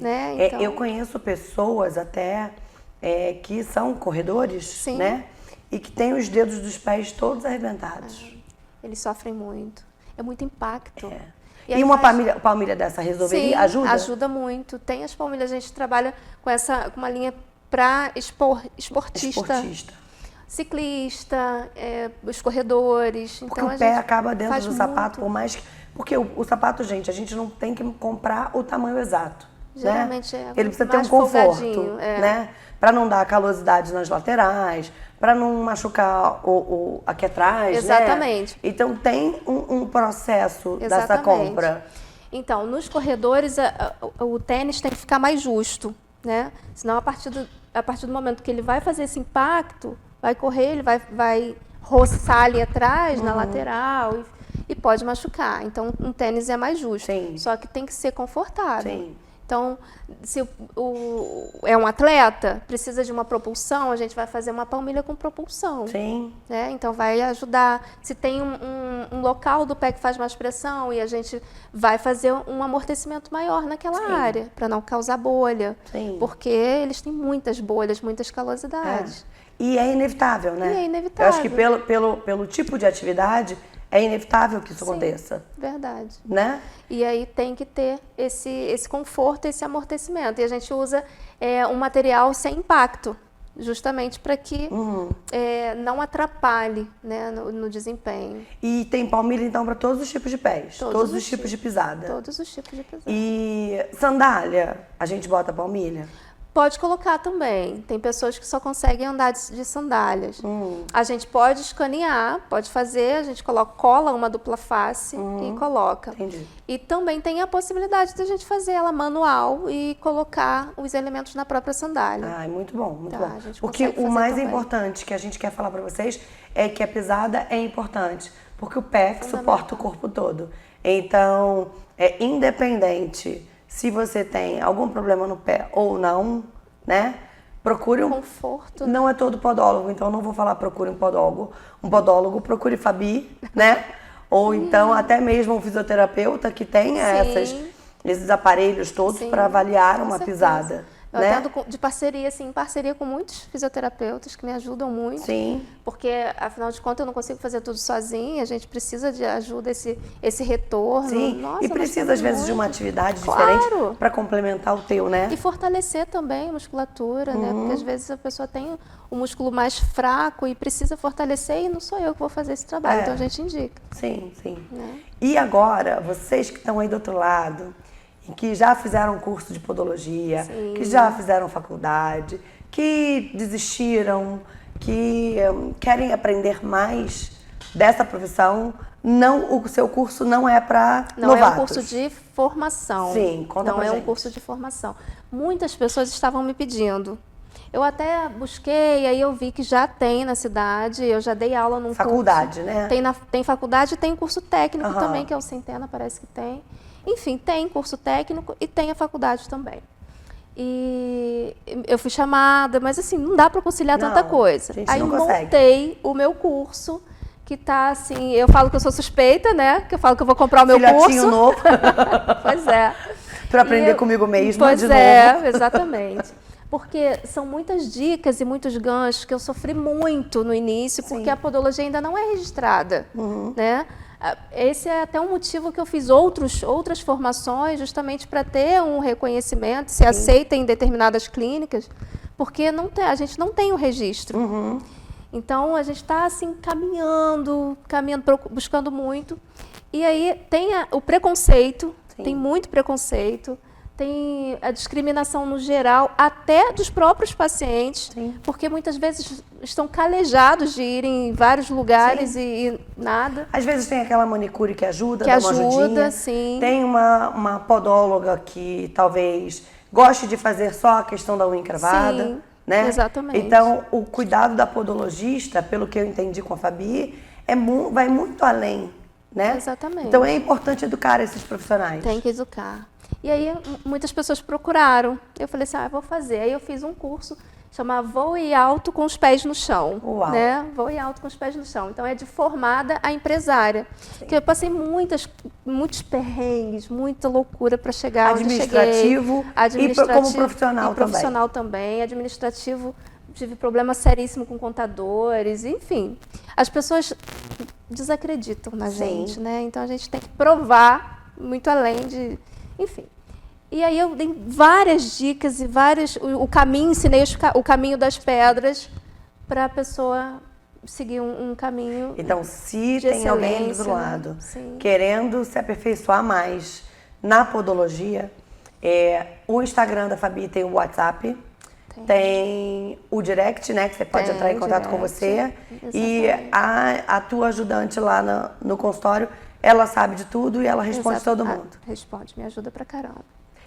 Né? Então... eu conheço pessoas até que são corredores, né? E que têm os dedos dos pés todos arrebentados. Eles sofrem muito. É muito impacto. E uma palmilha dessa resolveria? Ajuda? Ajuda muito. Tem as palmilhas, a gente trabalha com uma linha para esportista. ciclista, os corredores. Porque Então, o pé acaba dentro faz do sapato, muito. por mais que... Porque o sapato, gente, a gente não tem que comprar o tamanho exato. Geralmente né? é Ele precisa ter um mais conforto, folgadinho, né? Para não dar calosidade nas laterais, para não machucar aqui atrás, Exatamente. né? Então tem um processo dessa Exatamente. compra. Então, nos corredores, o tênis tem que ficar mais justo, né? Senão, a partir do momento que ele vai fazer esse impacto, vai correr, ele vai roçar ali atrás, na lateral, e pode machucar. Então, um tênis é mais justo. Sim. Só que tem que ser confortável. Sim. Então, se é um atleta, precisa de uma propulsão, a gente vai fazer uma palmilha com propulsão. Sim. Né? Então, vai ajudar. Se tem um local do pé que faz mais pressão, e a gente vai fazer um amortecimento maior naquela área, para não causar bolha. Sim. Porque eles têm muitas bolhas, muitas calosidades. E é inevitável, né? E é inevitável. Eu acho que pelo tipo de atividade, é inevitável que isso aconteça, Verdade. né? E aí tem que ter esse conforto, esse amortecimento. E a gente usa um material sem impacto, justamente para que não atrapalhe, né, no desempenho. E tem palmilha, então, para todos os tipos de pés, todos os tipos de pisada. Todos os tipos de pisada. E sandália, a gente bota palmilha? Pode colocar também. Tem pessoas que só conseguem andar de sandálias. A gente pode escanear, pode fazer, a gente cola uma dupla face e coloca. Entendi. E também tem a possibilidade de a gente fazer ela manual e colocar os elementos na própria sandália. Ai, muito bom, muito Tá, bom. a gente Porque consegue o fazer mais também. importante que a gente quer falar para vocês é que a pisada é importante, porque o pé que suporta o corpo todo. Então, é independente se você tem algum problema no pé ou não, né? Procure Conforto. Não é todo podólogo, então não vou falar procure um podólogo, procure Fabi, né? Ou então até mesmo um fisioterapeuta que tenha esses aparelhos todos para avaliar Com uma certeza. pisada. Eu né? atendo de parceria, assim, em parceria com muitos fisioterapeutas que me ajudam muito. Sim. Porque, afinal de contas, eu não consigo fazer tudo sozinha, a gente precisa de ajuda, esse retorno. Sim, Nossa, e precisa nós às vezes temos de uma muito. atividade Claro. diferente para complementar o teu, né? E fortalecer também a musculatura, né? Porque às vezes a pessoa tem o músculo mais fraco e precisa fortalecer e não sou eu que vou fazer esse trabalho, então a gente indica. Sim, sim. Né? E agora, vocês que estão aí do outro lado, e que já fizeram curso de podologia, que já fizeram faculdade, que desistiram, que querem aprender mais dessa profissão, o seu curso não é para Não novatos. é um curso de formação. Sim, conta Não pra é um gente. curso de formação. Muitas pessoas estavam me pedindo. Eu até busquei, aí eu vi que já tem na cidade, eu já dei aula num Faculdade, curso. né? Tem faculdade e tem curso técnico Aham. também, que é o Centena, parece que tem. Enfim, tem curso técnico e tem a faculdade também. E eu fui chamada, mas assim, não dá para conciliar Não, tanta coisa. a gente Aí não consegue. montei o meu curso, que tá assim, eu falo que eu sou suspeita, né? Que eu falo que eu vou comprar o meu Filhotinho curso. novo, Pois é. para aprender E eu- comigo mesma Pois de novo. é, exatamente. Porque são muitas dicas e muitos ganchos que eu sofri muito no início, porque a podologia ainda não é registrada, né? Esse é até um motivo que eu fiz outras formações, justamente para ter um reconhecimento, ser aceita em determinadas clínicas, porque a gente não tem o registro. Então, a gente está assim, caminhando, buscando muito. E aí tem o preconceito, tem muito preconceito, tem a discriminação no geral, até dos próprios pacientes, porque muitas vezes estão calejados de irem em vários lugares e nada. Às vezes tem aquela manicure que ajuda, Que dá uma ajuda, ajudinha. sim. Tem uma podóloga que talvez goste de fazer só a questão da unha encravada. Sim, né? exatamente. Então, o cuidado da podologista, pelo que eu entendi com a Fabi, vai muito além, né? Exatamente. Então, é importante educar esses profissionais. Tem que educar. E aí muitas pessoas procuraram. Eu falei assim, eu vou fazer. Aí eu fiz um curso chamado Voe Alto com os Pés no Chão. Uau. Né? Voe Alto com os Pés no Chão. Então é de formada a empresária. Que eu passei muitos perrengues, muita loucura para chegar onde eu cheguei. Administrativo e como profissional e profissional também. Administrativo, tive problema seríssimo com contadores, enfim. As pessoas desacreditam na gente, né? Então a gente tem que provar muito além de... Enfim. E aí eu dei várias dicas e o caminho, ensinei o caminho das pedras para a pessoa seguir um caminho. Então, se de tem alguém do excelência, outro lado né? Sim. querendo se aperfeiçoar mais na podologia, o Instagram da Fabi tem o WhatsApp, tem o direct, né, que você pode Tem entrar em contato com direct, você. E exatamente. a tua ajudante lá no consultório, ela sabe de tudo e ela responde Exato. todo mundo. Responde, me ajuda pra caramba.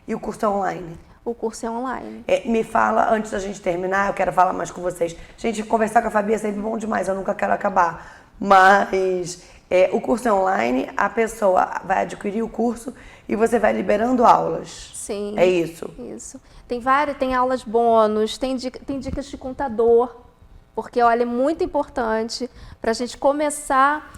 E o curso é online. O curso é online. Me fala, antes da gente terminar, eu quero falar mais com vocês. Gente, conversar com a Fabi é sempre bom demais, eu nunca quero acabar. Mas o curso é online, a pessoa vai adquirir o curso e você vai liberando aulas. Sim. É isso? Isso. Tem aulas bônus, tem dicas de contador, porque, olha, é muito importante para a gente começar,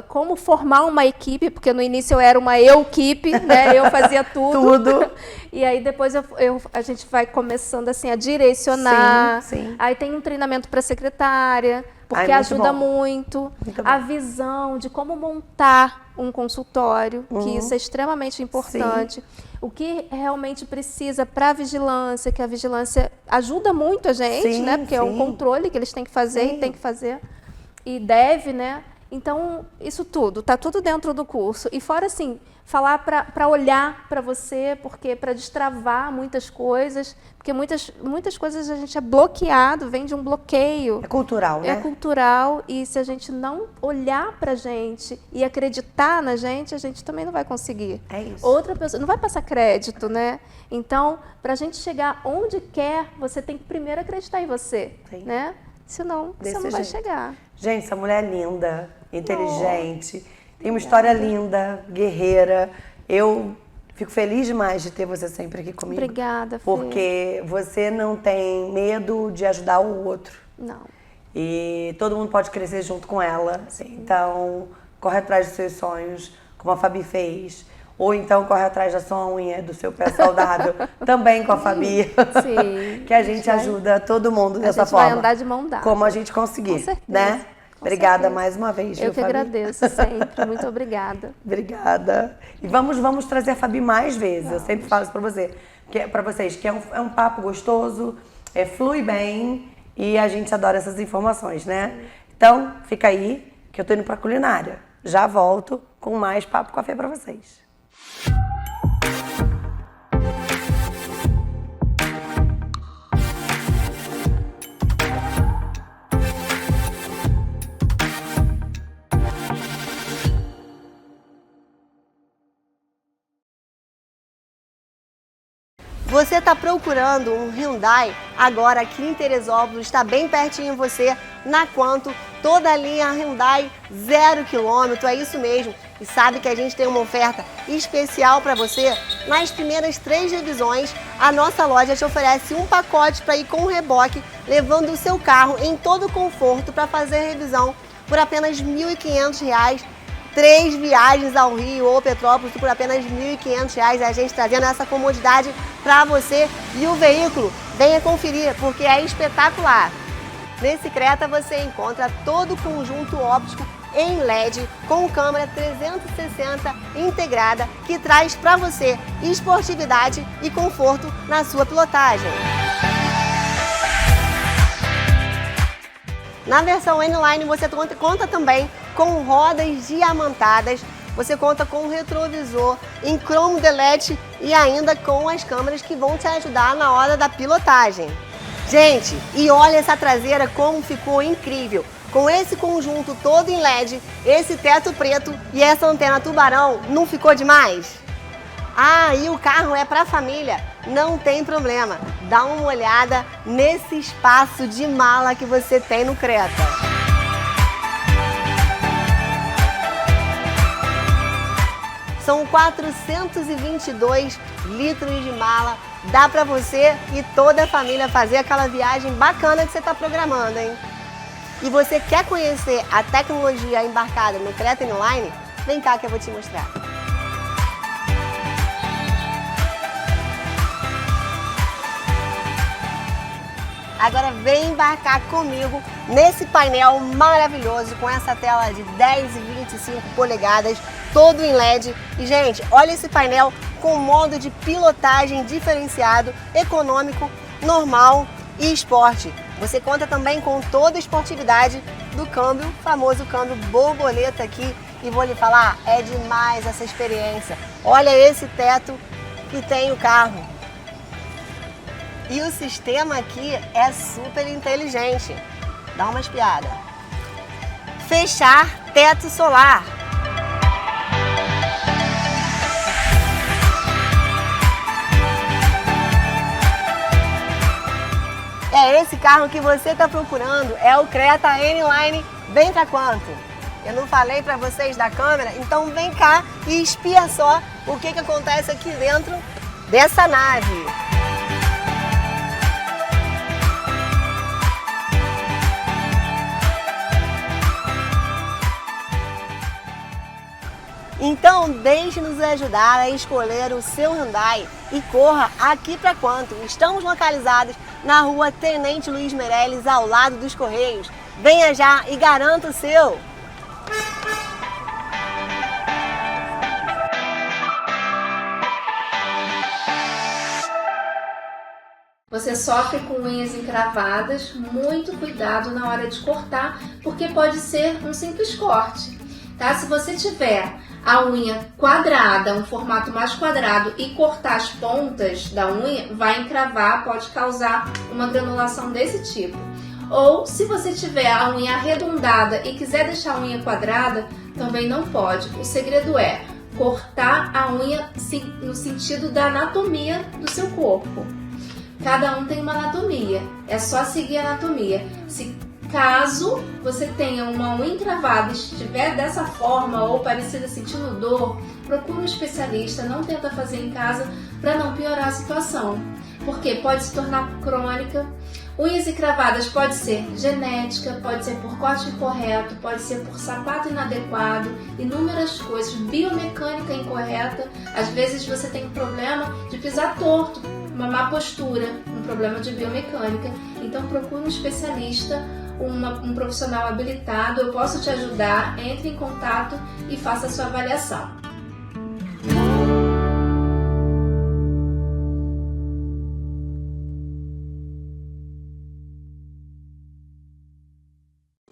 como formar uma equipe, porque no início eu era uma eu-equipe, né? Eu fazia tudo. Tudo. E aí depois a gente vai começando assim a direcionar. Sim, sim. Aí tem um treinamento para secretária, porque muito ajuda bom. muito. Muito bom. A visão de como montar um consultório, que isso é extremamente importante. O que realmente precisa para a vigilância, que a vigilância ajuda muito a gente, Sim, né? Porque é um sim. controle que eles têm que fazer Sim. e tem que fazer. E deve, né? Então, isso tudo, tá tudo dentro do curso. E fora, assim, falar para olhar para você, porque para destravar muitas coisas, porque muitas coisas a gente é bloqueado, vem de um bloqueio. É cultural, né? É cultural, e se a gente não olhar pra gente e acreditar na gente, a gente também não vai conseguir. É isso. Outra pessoa não vai passar crédito, né? Então, pra gente chegar onde quer, você tem que primeiro acreditar em você, Sim. né? Senão, você Desse não vai jeito. chegar. Gente, essa mulher é linda, inteligente, tem uma história linda, guerreira. Eu fico feliz demais de ter você sempre aqui comigo. Obrigada, Fê. Porque você não tem medo de ajudar o outro. Não. E todo mundo pode crescer junto com ela. Então, corre atrás dos seus sonhos, como a Fabi fez. Ou então corre atrás da sua unha, do seu pé saudável, também com a Fabi. Sim. Que a gente ajuda todo mundo dessa gente forma. vai andar de mão dada. Como a gente conseguir, Com certeza, né? com Obrigada certeza. mais uma vez, Eu viu, que Fabi? agradeço sempre. Muito obrigada. Obrigada. E vamos trazer a Fabi mais vezes. Eu sempre falo isso pra vocês, que é um papo gostoso, flui bem e a gente adora essas informações, né? Então, fica aí, que eu tô indo pra culinária. Já volto com mais Papo com a Fê pra vocês. Você está procurando um Hyundai agora aqui em Teresópolis, está bem pertinho de você, na Quanto, toda a linha Hyundai 0 km, é isso mesmo. E sabe que a gente tem uma oferta especial para você? Nas primeiras 3 revisões, a nossa loja te oferece um pacote para ir com o reboque, levando o seu carro em todo conforto para fazer a revisão por apenas R$ 1.500. 3 viagens ao Rio ou Petrópolis por apenas R$ 1.500, a gente trazendo essa comodidade para você. E o veículo, venha conferir, porque é espetacular. Nesse Creta você encontra todo o conjunto óptico em LED com câmera 360 integrada que traz para você esportividade e conforto na sua pilotagem. Na versão N-Line você conta também com rodas diamantadas, você conta com um retrovisor em cromo de LED e ainda com as câmeras que vão te ajudar na hora da pilotagem. Gente, e olha essa traseira como ficou incrível! Com esse conjunto todo em LED, esse teto preto e essa antena tubarão, não ficou demais? Ah, e o carro é para família? Não tem problema, dá uma olhada nesse espaço de mala que você tem no Creta. São 422 litros de mala, dá para você e toda a família fazer aquela viagem bacana que você está programando, hein? E você quer conhecer a tecnologia embarcada no Creta N-Line? Vem cá que eu vou te mostrar. Agora vem embarcar comigo nesse painel maravilhoso com essa tela de 10 e 25 polegadas, todo em LED. E, gente, olha esse painel com modo de pilotagem diferenciado, econômico, normal e esporte. Você conta também com toda a esportividade do câmbio, famoso câmbio borboleta aqui. E vou lhe falar, é demais essa experiência. Olha esse teto que tem o carro. E o sistema aqui é super inteligente. Dá uma espiada. Fechar teto solar. É esse carro que você está procurando, é o Creta N-Line. Vem pra quanto? Eu não falei para vocês da câmera? Então vem cá e espia só o que acontece aqui dentro dessa nave. Então deixe-nos ajudar a escolher o seu Hyundai e corra aqui para quanto. Estamos localizados na rua Tenente Luiz Meireles, ao lado dos Correios. Venha já e garanta o seu! Você sofre com unhas encravadas, muito cuidado na hora de cortar, porque pode ser um simples corte, tá? Se você tiver a unha quadrada, um formato mais quadrado, e cortar as pontas da unha, vai encravar, pode causar uma granulação desse tipo. Ou se você tiver a unha arredondada e quiser deixar a unha quadrada, também não pode. O segredo é cortar a unha no sentido da anatomia do seu corpo. Cada um tem uma anatomia, é só seguir a anatomia. Se caso você tenha uma unha encravada e estiver dessa forma ou parecida sentindo dor, procure um especialista, não tenta fazer em casa para não piorar a situação, porque pode se tornar crônica. Unhas encravadas pode ser genética, pode ser por corte incorreto, pode ser por sapato inadequado, inúmeras coisas, biomecânica incorreta. Às vezes você tem um problema de pisar torto, uma má postura, um problema de biomecânica. Então procure um especialista, um profissional habilitado. Eu posso te ajudar, entre em contato e faça a sua avaliação.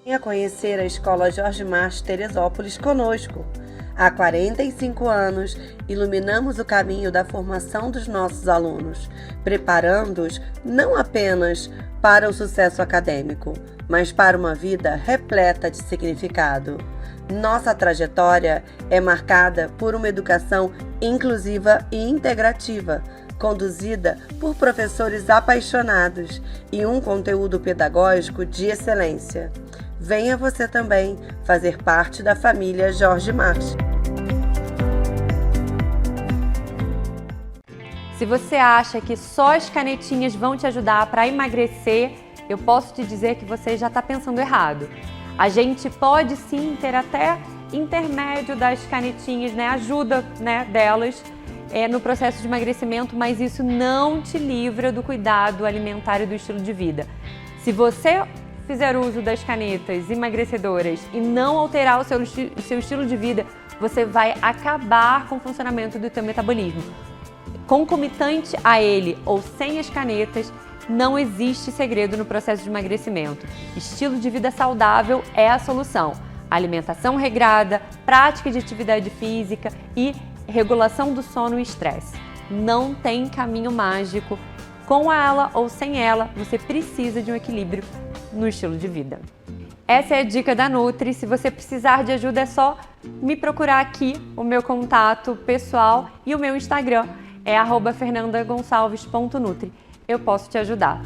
Venha conhecer a Escola Jorge March Teresópolis conosco. Há 45 anos, iluminamos o caminho da formação dos nossos alunos, preparando-os não apenas para o sucesso acadêmico, mas para uma vida repleta de significado. Nossa trajetória é marcada por uma educação inclusiva e integrativa, conduzida por professores apaixonados e um conteúdo pedagógico de excelência. Venha você também fazer parte da família Jorge March. Se você acha que só as canetinhas vão te ajudar para emagrecer, eu posso te dizer que você já está pensando errado. A gente pode sim ter até intermédio das canetinhas, ajuda delas no processo de emagrecimento, mas isso não te livra do cuidado alimentar e do estilo de vida. Se você fizer uso das canetas emagrecedoras e não alterar o seu estilo de vida, você vai acabar com o funcionamento do teu metabolismo. Concomitante a ele ou sem as canetas, não existe segredo no processo de emagrecimento. Estilo de vida saudável é a solução. Alimentação regrada, prática de atividade física e regulação do sono e estresse. Não tem caminho mágico. Com ela ou sem ela, você precisa de um equilíbrio no estilo de vida. Essa é a dica da Nutri. Se você precisar de ajuda, é só me procurar aqui, o meu contato pessoal e o meu Instagram é @fernandagonçalves.nutri. Eu posso te ajudar.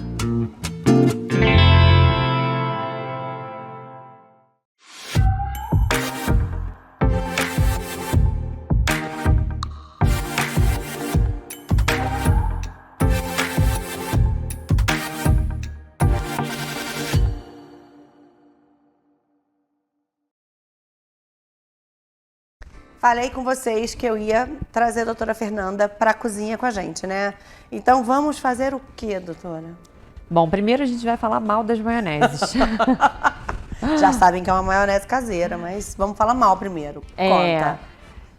Falei com vocês que eu ia trazer a doutora Fernanda para a cozinha com a gente, né? Então vamos fazer o quê, doutora? Bom, primeiro a gente vai falar mal das maioneses. Já sabem que é uma maionese caseira, mas vamos falar mal primeiro. Conta.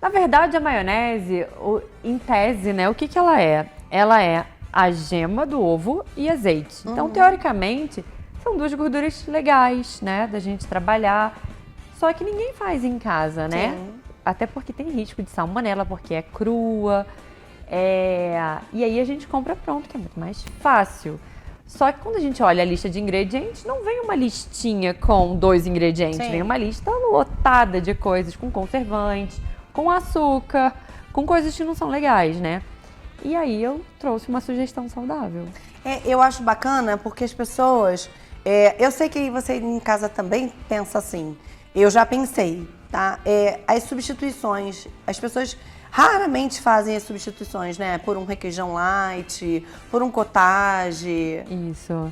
Na verdade, a maionese, em tese, o que ela é? Ela é a gema do ovo e azeite. Então, teoricamente, são duas gorduras legais, né, da gente trabalhar. Só que ninguém faz em casa, né? Sim. Até porque tem risco de salmonela, porque é crua. E aí a gente compra pronto, que é muito mais fácil. Só que quando a gente olha a lista de ingredientes, não vem uma listinha com 2 ingredientes, Sim. vem uma lista lotada de coisas com conservantes, com açúcar, com coisas que não são legais, né? E aí eu trouxe uma sugestão saudável. Eu acho bacana porque as pessoas... eu sei que você em casa também pensa assim. Eu já pensei, tá? As substituições, as pessoas raramente fazem as substituições, né? Por um requeijão light, por um cottage. Isso.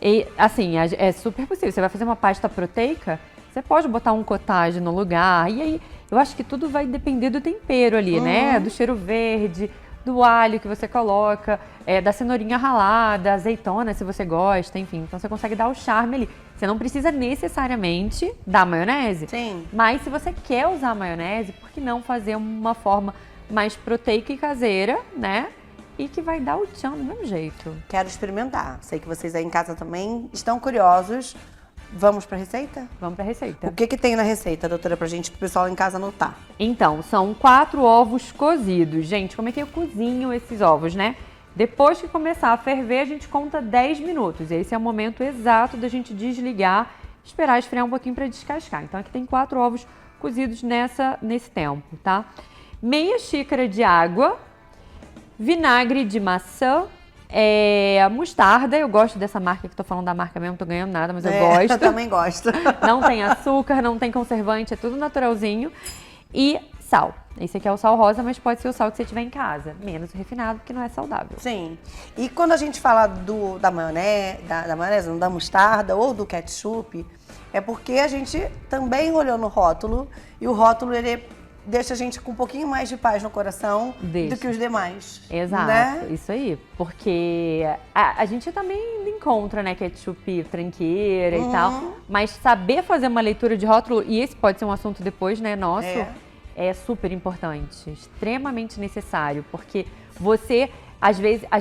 E, assim, é super possível. Você vai fazer uma pasta proteica, você pode botar um cottage no lugar. E aí, eu acho que tudo vai depender do tempero ali, né? Do cheiro verde, do alho que você coloca, da cenourinha ralada, azeitona, se você gosta, enfim. Então, você consegue dar o charme ali. Você não precisa necessariamente da maionese. Sim. Mas se você quer usar a maionese, por que não fazer uma forma mais proteica e caseira, né? E que vai dar o tchan do mesmo jeito. Quero experimentar. Sei que vocês aí em casa também estão curiosos. Vamos pra receita? Vamos pra receita. O que tem na receita, doutora, pra gente, pro pessoal em casa anotar? Então, são 4 ovos cozidos. Gente, como é que eu cozinho esses ovos, né? Depois que começar a ferver, a gente conta 10 minutos. Esse é o momento exato da gente desligar, esperar esfriar um pouquinho para descascar. Então, aqui tem 4 ovos cozidos nesse tempo, tá? Meia xícara de água, vinagre de maçã, mostarda. Eu gosto dessa marca, que tô falando da marca mesmo, não tô ganhando nada, mas eu gosto. Eu também gosto. Não tem açúcar, não tem conservante, é tudo naturalzinho. E sal. Esse aqui é o sal rosa, mas pode ser o sal que você tiver em casa. Menos refinado, porque não é saudável. Sim. E quando a gente fala da maionese, não, da mostarda ou do ketchup, é porque a gente também olhou no rótulo e o rótulo ele deixa a gente com um pouquinho mais de paz no coração do que os demais. Exato, né? isso aí. Porque a gente também encontra, né, ketchup tranqueira e tal. Mas saber fazer uma leitura de rótulo, e esse pode ser um assunto depois, né, nosso, é super importante, extremamente necessário. Porque você, às vezes, a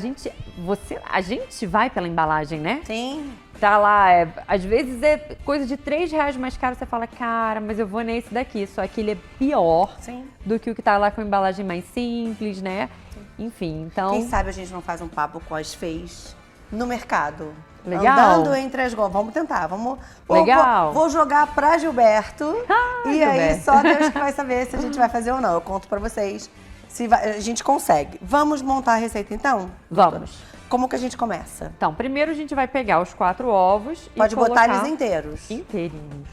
gente vai pela embalagem, né? Sim. Tá lá, às vezes é coisa de R$3 mais caro, você fala, cara, mas eu vou nesse daqui, só que ele é pior do que o que tá lá com a embalagem mais simples, né? Enfim, então... Quem sabe a gente não faz um papo com as feias no mercado. Legal. Andando entre as gomas. Vamos tentar, vamos... Legal. Vou jogar pra Gilberto e aí Gilberto. só Deus que vai saber se a gente vai fazer ou não. Eu conto pra vocês se a gente consegue. Vamos montar a receita então? Vamos. Como que a gente começa? Então, primeiro a gente vai pegar os 4 ovos Pode e botar colocar eles inteiros. inteirinhos.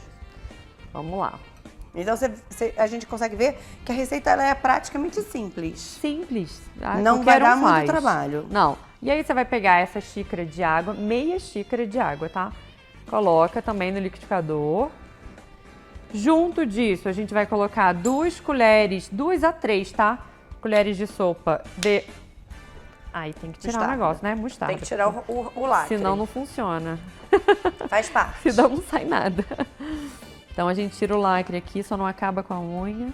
Vamos lá. Então a gente consegue ver que a receita ela é praticamente simples. Simples. Não vai Qualquer dar um muito faz. trabalho. Não. E aí você vai pegar essa xícara de água, meia xícara de água, tá? Coloca também no liquidificador. Junto disso, a gente vai colocar 2 colheres, 2 a 3, tá? Colheres de sopa de... Aí tem que tirar o Mostarda. negócio, né? Mostarda. Tem que tirar o lacre. Senão não funciona. Faz parte. Senão não sai nada. Então a gente tira o lacre aqui, só não acaba com a unha.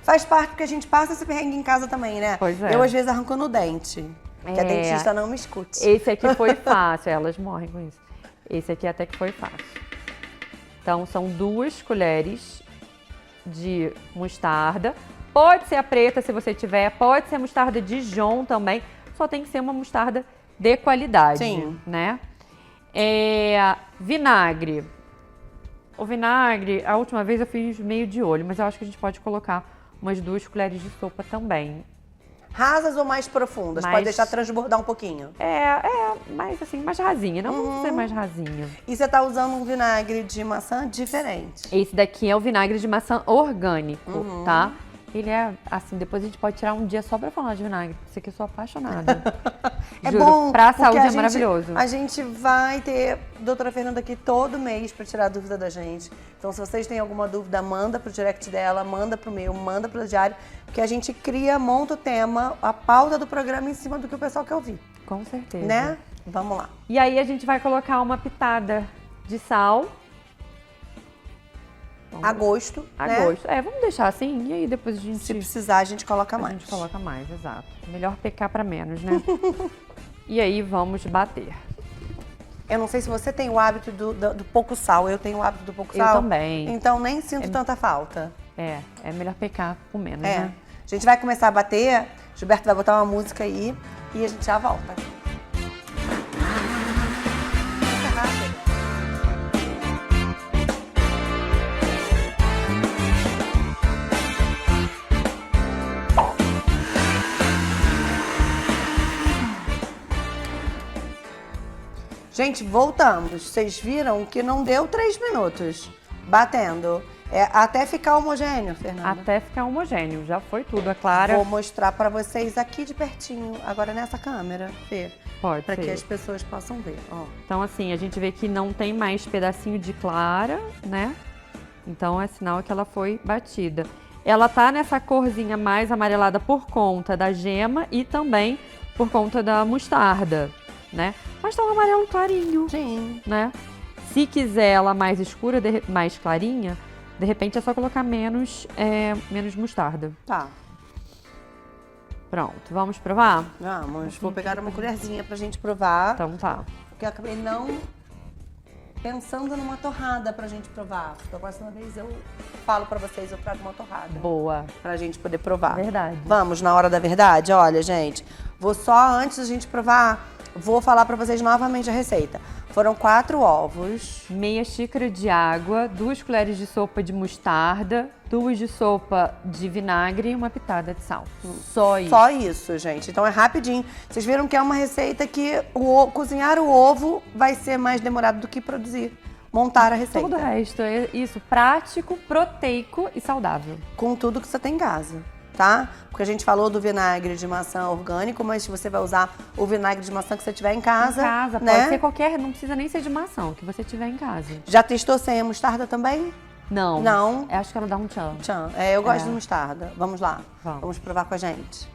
Faz parte porque a gente passa esse perrengue em casa também, né? Pois é. Eu às vezes arranco no dente. Que a dentista não me escute. Esse aqui foi fácil, elas morrem com isso. Esse aqui até que foi fácil. Então são 2 colheres de mostarda. Pode ser a preta se você tiver, pode ser a mostarda Dijon também. Só tem que ser uma mostarda de qualidade, Sim. né? Vinagre. O vinagre, a última vez eu fiz meio de olho, mas eu acho que a gente pode colocar umas 2 colheres de sopa também. Rasas ou mais profundas? Mais- Pode deixar transbordar um pouquinho. Mais assim, mais rasinha. Não vamos ser mais rasinha. E você tá usando um vinagre de maçã diferente. Esse daqui é o vinagre de maçã orgânico, tá? Ele é assim, depois a gente pode tirar um dia só pra falar de vinagre. Isso aqui eu sou apaixonada. É Juro, bom, pra porque saúde a é gente- maravilhoso. A gente vai ter doutora Fernanda aqui todo mês pra tirar a dúvida da gente. Então, se vocês têm alguma dúvida, manda pro direct dela, manda pro meu, manda pro diário, porque a gente monta o tema, a pauta do programa em cima do que o pessoal quer ouvir, Com certeza. né? Vamos lá. E aí a gente vai colocar uma pitada de sal. A gosto, A né? gosto. Vamos deixar assim e aí depois a gente... Se precisar, a gente coloca A mais. gente coloca mais, exato. Melhor pecar pra menos, né? E aí vamos bater. Eu não sei se você tem o hábito do pouco sal, eu tenho o hábito do pouco Eu sal. também. Então nem sinto tanta falta. É melhor pecar com menos, É. né? A gente vai começar a bater, Gilberto vai botar uma música aí e a gente já volta. Fica rápido. Gente, voltamos. Vocês viram que não deu 3 minutos batendo. Até ficar homogêneo, Fernanda. Até ficar homogêneo. Já foi tudo, a clara. Vou mostrar pra vocês aqui de pertinho, agora nessa câmera, Fê. Pode Pra ser. que as pessoas possam ver, ó. Então, assim, a gente vê que não tem mais pedacinho de clara, né? Então, é sinal que ela foi batida. Ela tá nessa corzinha mais amarelada por conta da gema e também por conta da mostarda, né? Mas tá um amarelo clarinho, Sim. né? Se quiser ela mais escura, mais clarinha, de repente é só colocar menos mostarda. Tá, Pronto, vamos provar? vamos. Vou pegar uma colherzinha pra gente provar. Então tá. Porque eu acabei não pensando numa torrada pra gente provar. Da próxima vez eu falo pra vocês, eu trago uma torrada. Boa. Pra gente poder provar. Verdade. Vamos na hora da verdade? Olha, gente, vou só, antes da gente provar, vou falar pra vocês novamente a receita. Foram 4 ovos. Meia xícara de água, 2 colheres de sopa de mostarda, 2 de sopa de vinagre e uma pitada de sal. Só isso. Só isso, gente. Então é rapidinho. Vocês viram que é uma receita que cozinhar o ovo vai ser mais demorado do que produzir, montar a receita. Todo o resto é isso, prático, proteico e saudável. Com tudo que você tem em casa, tá? Porque a gente falou do vinagre de maçã orgânico, mas se você vai usar o vinagre de maçã que você tiver em casa, Em casa, né? pode ser qualquer, não precisa nem ser de maçã, o que você tiver em casa. Já testou sem a mostarda também? Não. Não. Acho que ela dá um tchan. Tchan. Eu gosto de mostarda. Vamos lá. Vamos. Provar com a gente.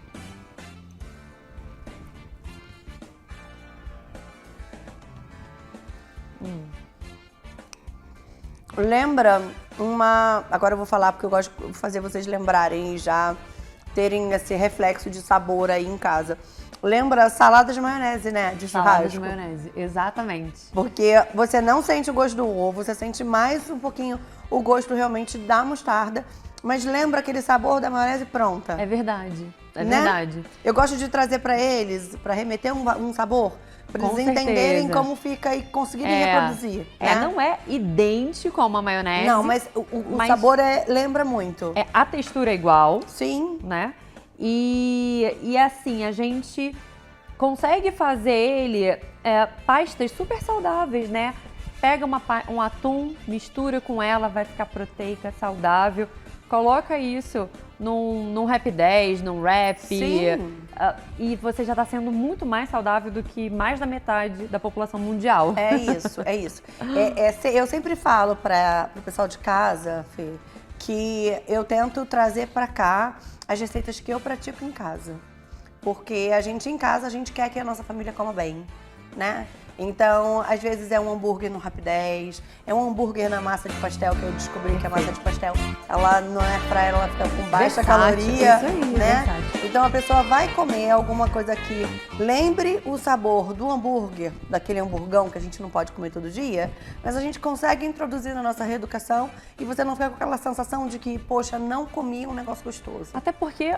Lembra uma... Agora eu vou falar porque eu gosto de fazer vocês lembrarem e já terem esse reflexo de sabor aí em casa. Lembra salada de maionese, né? De churrasco. Salada de maionese, exatamente. Porque você não sente o gosto do ovo, você sente mais um pouquinho o gosto realmente da mostarda, mas lembra aquele sabor da maionese pronta. É verdade, é né? verdade. Eu gosto de trazer pra eles, pra remeter um sabor, pra Com eles entenderem certeza. como fica e conseguirem reproduzir. né? Não é idêntico a uma maionese. Não, mas o mas sabor lembra muito. a textura é igual, Sim. né? E assim, a gente consegue fazer ele pastas super saudáveis, né? Pega um atum, mistura com ela, vai ficar proteica, saudável. Coloca isso num Rap 10, num wrap. Sim. E você já está sendo muito mais saudável do que mais da metade da população mundial. É isso, é isso. Eu sempre falo para o pessoal de casa, Fê, que eu tento trazer para cá as receitas que eu pratico em casa. Porque a gente em casa, a gente quer que a nossa família coma bem, né? Então, às vezes é um hambúrguer no Rapidez, é um hambúrguer na massa de pastel, que eu descobri que a massa de pastel, ela não é pra ela fica com baixa Versátil, caloria, isso aí, né? versátil. Então a pessoa vai comer alguma coisa que lembre o sabor do hambúrguer, daquele hamburgão que a gente não pode comer todo dia, mas a gente consegue introduzir na nossa reeducação e você não fica com aquela sensação de que, poxa, não comi um negócio gostoso. Até porque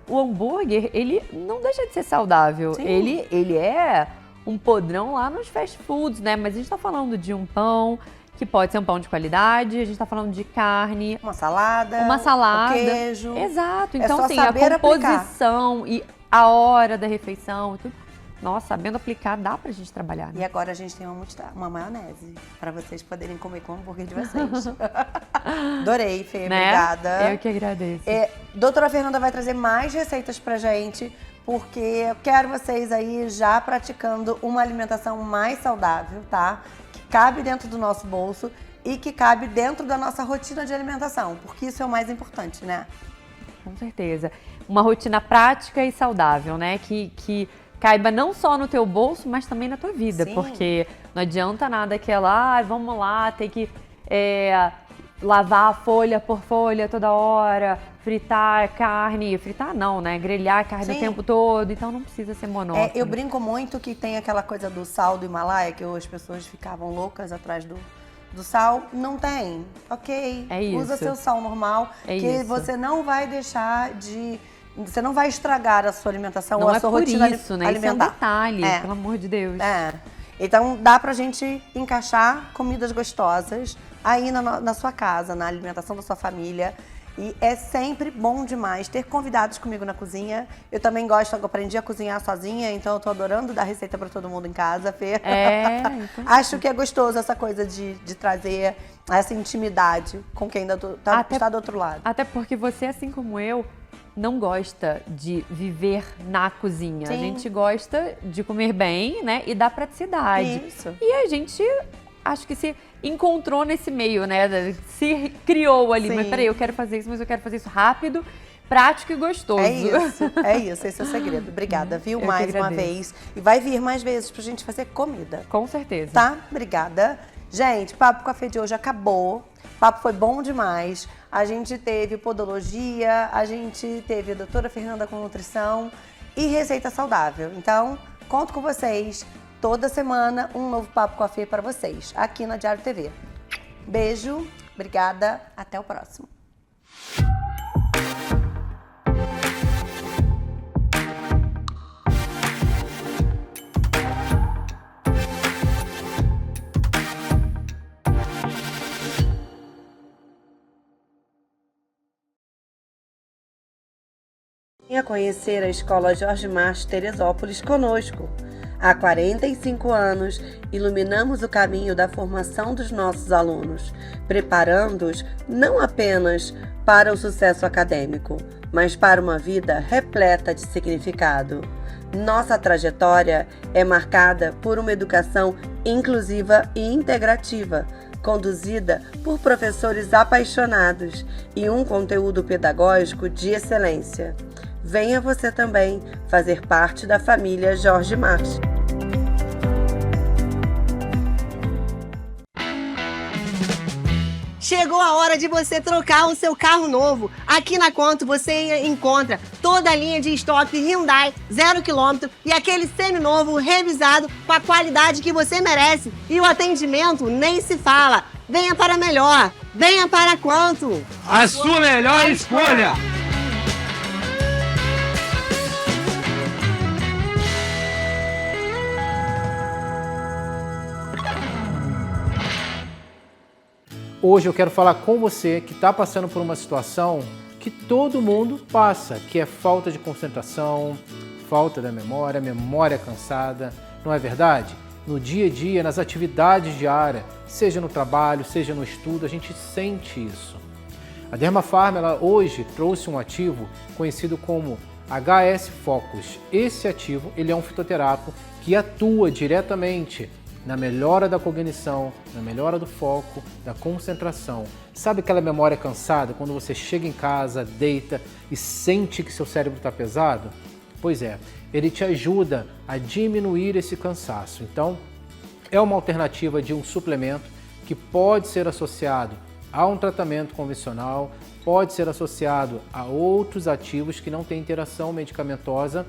o hambúrguer, ele não deixa de ser saudável. Sim. Ele é um podrão lá nos fast foods, né? Mas a gente tá falando de um pão que pode ser um pão de qualidade, a gente tá falando de carne, Uma salada, um queijo. Exato. É Então, só assim, a saber aplicar. composição e a hora da refeição e tudo. Nossa, sabendo aplicar, dá pra gente trabalhar, E né? agora a gente tem uma maionese para vocês poderem comer com o hambúrguer de vocês. Adorei, Fê, Né? obrigada. Eu que agradeço. Doutora Fernanda vai trazer mais receitas pra gente, porque eu quero vocês aí já praticando uma alimentação mais saudável, tá? Que cabe dentro do nosso bolso e que cabe dentro da nossa rotina de alimentação, porque isso é o mais importante, né? Com certeza. Uma rotina prática e saudável, né? Que caiba não só no teu bolso, mas também na tua vida. Sim. Porque não adianta nada aquela, vamos lá, ter que lavar folha por folha toda hora, fritar carne, fritar não, né? Grelhar carne Sim. o tempo todo, então não precisa ser monótono. Eu brinco muito que tem aquela coisa do sal do Himalaia, que as pessoas ficavam loucas atrás do sal. Não tem, ok? É isso. Usa seu sal normal, É que isso. você não vai deixar de... Você não vai estragar a sua alimentação Não ou a é sua por rotina isso, né? alimentar. Isso é um detalhe, É. pelo amor de Deus. Então dá pra gente encaixar comidas gostosas aí na sua casa, na alimentação da sua família. E é sempre bom demais ter convidados comigo na cozinha. Eu também gosto, eu aprendi a cozinhar sozinha, então eu tô adorando dar receita pra todo mundo em casa, Fê. Então... Acho que é gostoso essa coisa de trazer essa intimidade com quem ainda está do outro lado. Até porque você, assim como eu, não gosta de viver na cozinha. Sim. A gente gosta de comer bem, né? E da praticidade. Isso. E a gente, acho que se encontrou nesse meio, né? Se criou ali. Sim. Mas peraí, eu quero fazer isso, mas eu quero fazer isso rápido, prático e gostoso. É isso, esse é o segredo. Obrigada, viu? Eu que Mais uma agradeço. vez. E vai vir mais vezes pra gente fazer comida. Com certeza. Tá? Obrigada. Gente, Papo com a Fê de hoje acabou. O papo foi bom demais. A gente teve podologia, a gente teve a doutora Fernanda com nutrição e receita saudável. Então, conto com vocês. Toda semana, um novo Papo com a Fê para vocês, aqui na Diário TV. Beijo, obrigada, até o próximo. Venha conhecer a Escola Jorge March Teresópolis conosco. Há 45 anos, iluminamos o caminho da formação dos nossos alunos, preparando-os não apenas para o sucesso acadêmico, mas para uma vida repleta de significado. Nossa trajetória é marcada por uma educação inclusiva e integrativa, conduzida por professores apaixonados e um conteúdo pedagógico de excelência. Venha você também fazer parte da família Jorge March. Chegou a hora de você trocar o seu carro novo. Aqui na Conto você encontra toda a linha de estoque Hyundai 0 km e aquele seminovo revisado com a qualidade que você merece. E o atendimento nem se fala. Venha para melhor. Venha para Conto. A sua melhor escolha! Hoje eu quero falar com você que está passando por uma situação que todo mundo passa, que é falta de concentração, falta da memória, memória cansada, não é verdade? No dia a dia, nas atividades diárias, seja no trabalho, seja no estudo, a gente sente isso. A Dermafarm, ela hoje trouxe um ativo conhecido como HS Focus. Esse ativo, ele é um fitoterápico que atua diretamente na melhora da cognição, na melhora do foco, da concentração. Sabe aquela memória cansada, quando você chega em casa, deita e sente que seu cérebro está pesado? Pois é, ele te ajuda a diminuir esse cansaço. Então, é uma alternativa de um suplemento que pode ser associado a um tratamento convencional, pode ser associado a outros ativos que não têm interação medicamentosa,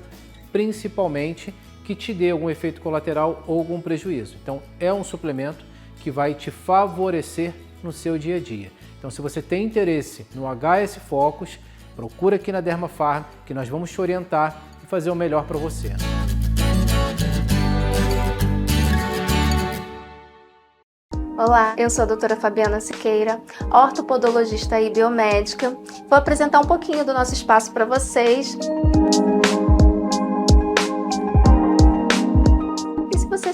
principalmente que te dê algum efeito colateral ou algum prejuízo. Então, é um suplemento que vai te favorecer no seu dia a dia. Então, se você tem interesse no HS Focus, procura aqui na Dermafarm, que nós vamos te orientar e fazer o melhor para você. Olá, eu sou a doutora Fabiana Siqueira, ortopodologista e biomédica. Vou apresentar um pouquinho do nosso espaço para vocês. E se você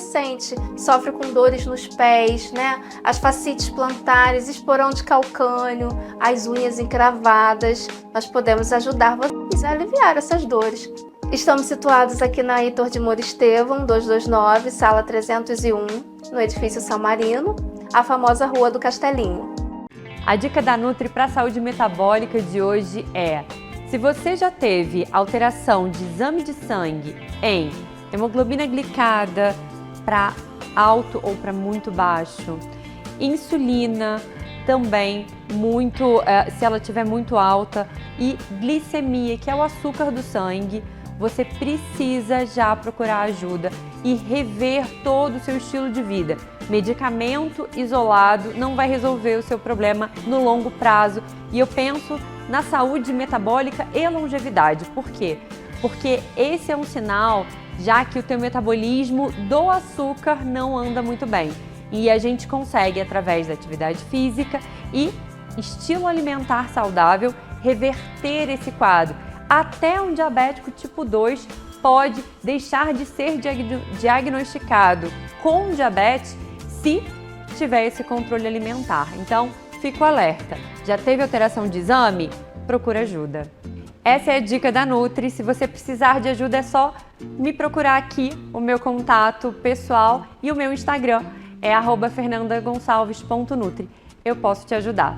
sofre com dores nos pés, né? As fascites plantares, esporão de calcânio, as unhas encravadas, nós podemos ajudar vocês a aliviar essas dores. Estamos situados aqui na Heitor de Moura Estevam, 229, sala 301, no edifício São Marino, a famosa Rua do Castelinho. A dica da Nutri para a saúde metabólica de hoje é: se você já teve alteração de exame de sangue em hemoglobina glicada para alto ou para muito baixo, insulina, também muito, se ela estiver muito alta, e glicemia, que é o açúcar do sangue, você precisa já procurar ajuda e rever todo o seu estilo de vida. Medicamento isolado não vai resolver o seu problema no longo prazo. E eu penso na saúde metabólica e longevidade. Por quê? Porque esse é um sinal, já que o teu metabolismo do açúcar não anda muito bem. E a gente consegue, através da atividade física e estilo alimentar saudável, reverter esse quadro. Até um diabético tipo 2 pode deixar de ser diagnosticado com diabetes se tiver esse controle alimentar. Então, fico alerta. Já teve alteração de exame? Procura ajuda. Essa é a dica da Nutri. Se você precisar de ajuda, é só me procurar aqui, o meu contato pessoal e o meu Instagram é @fernandagonçalves.nutri. Eu posso te ajudar.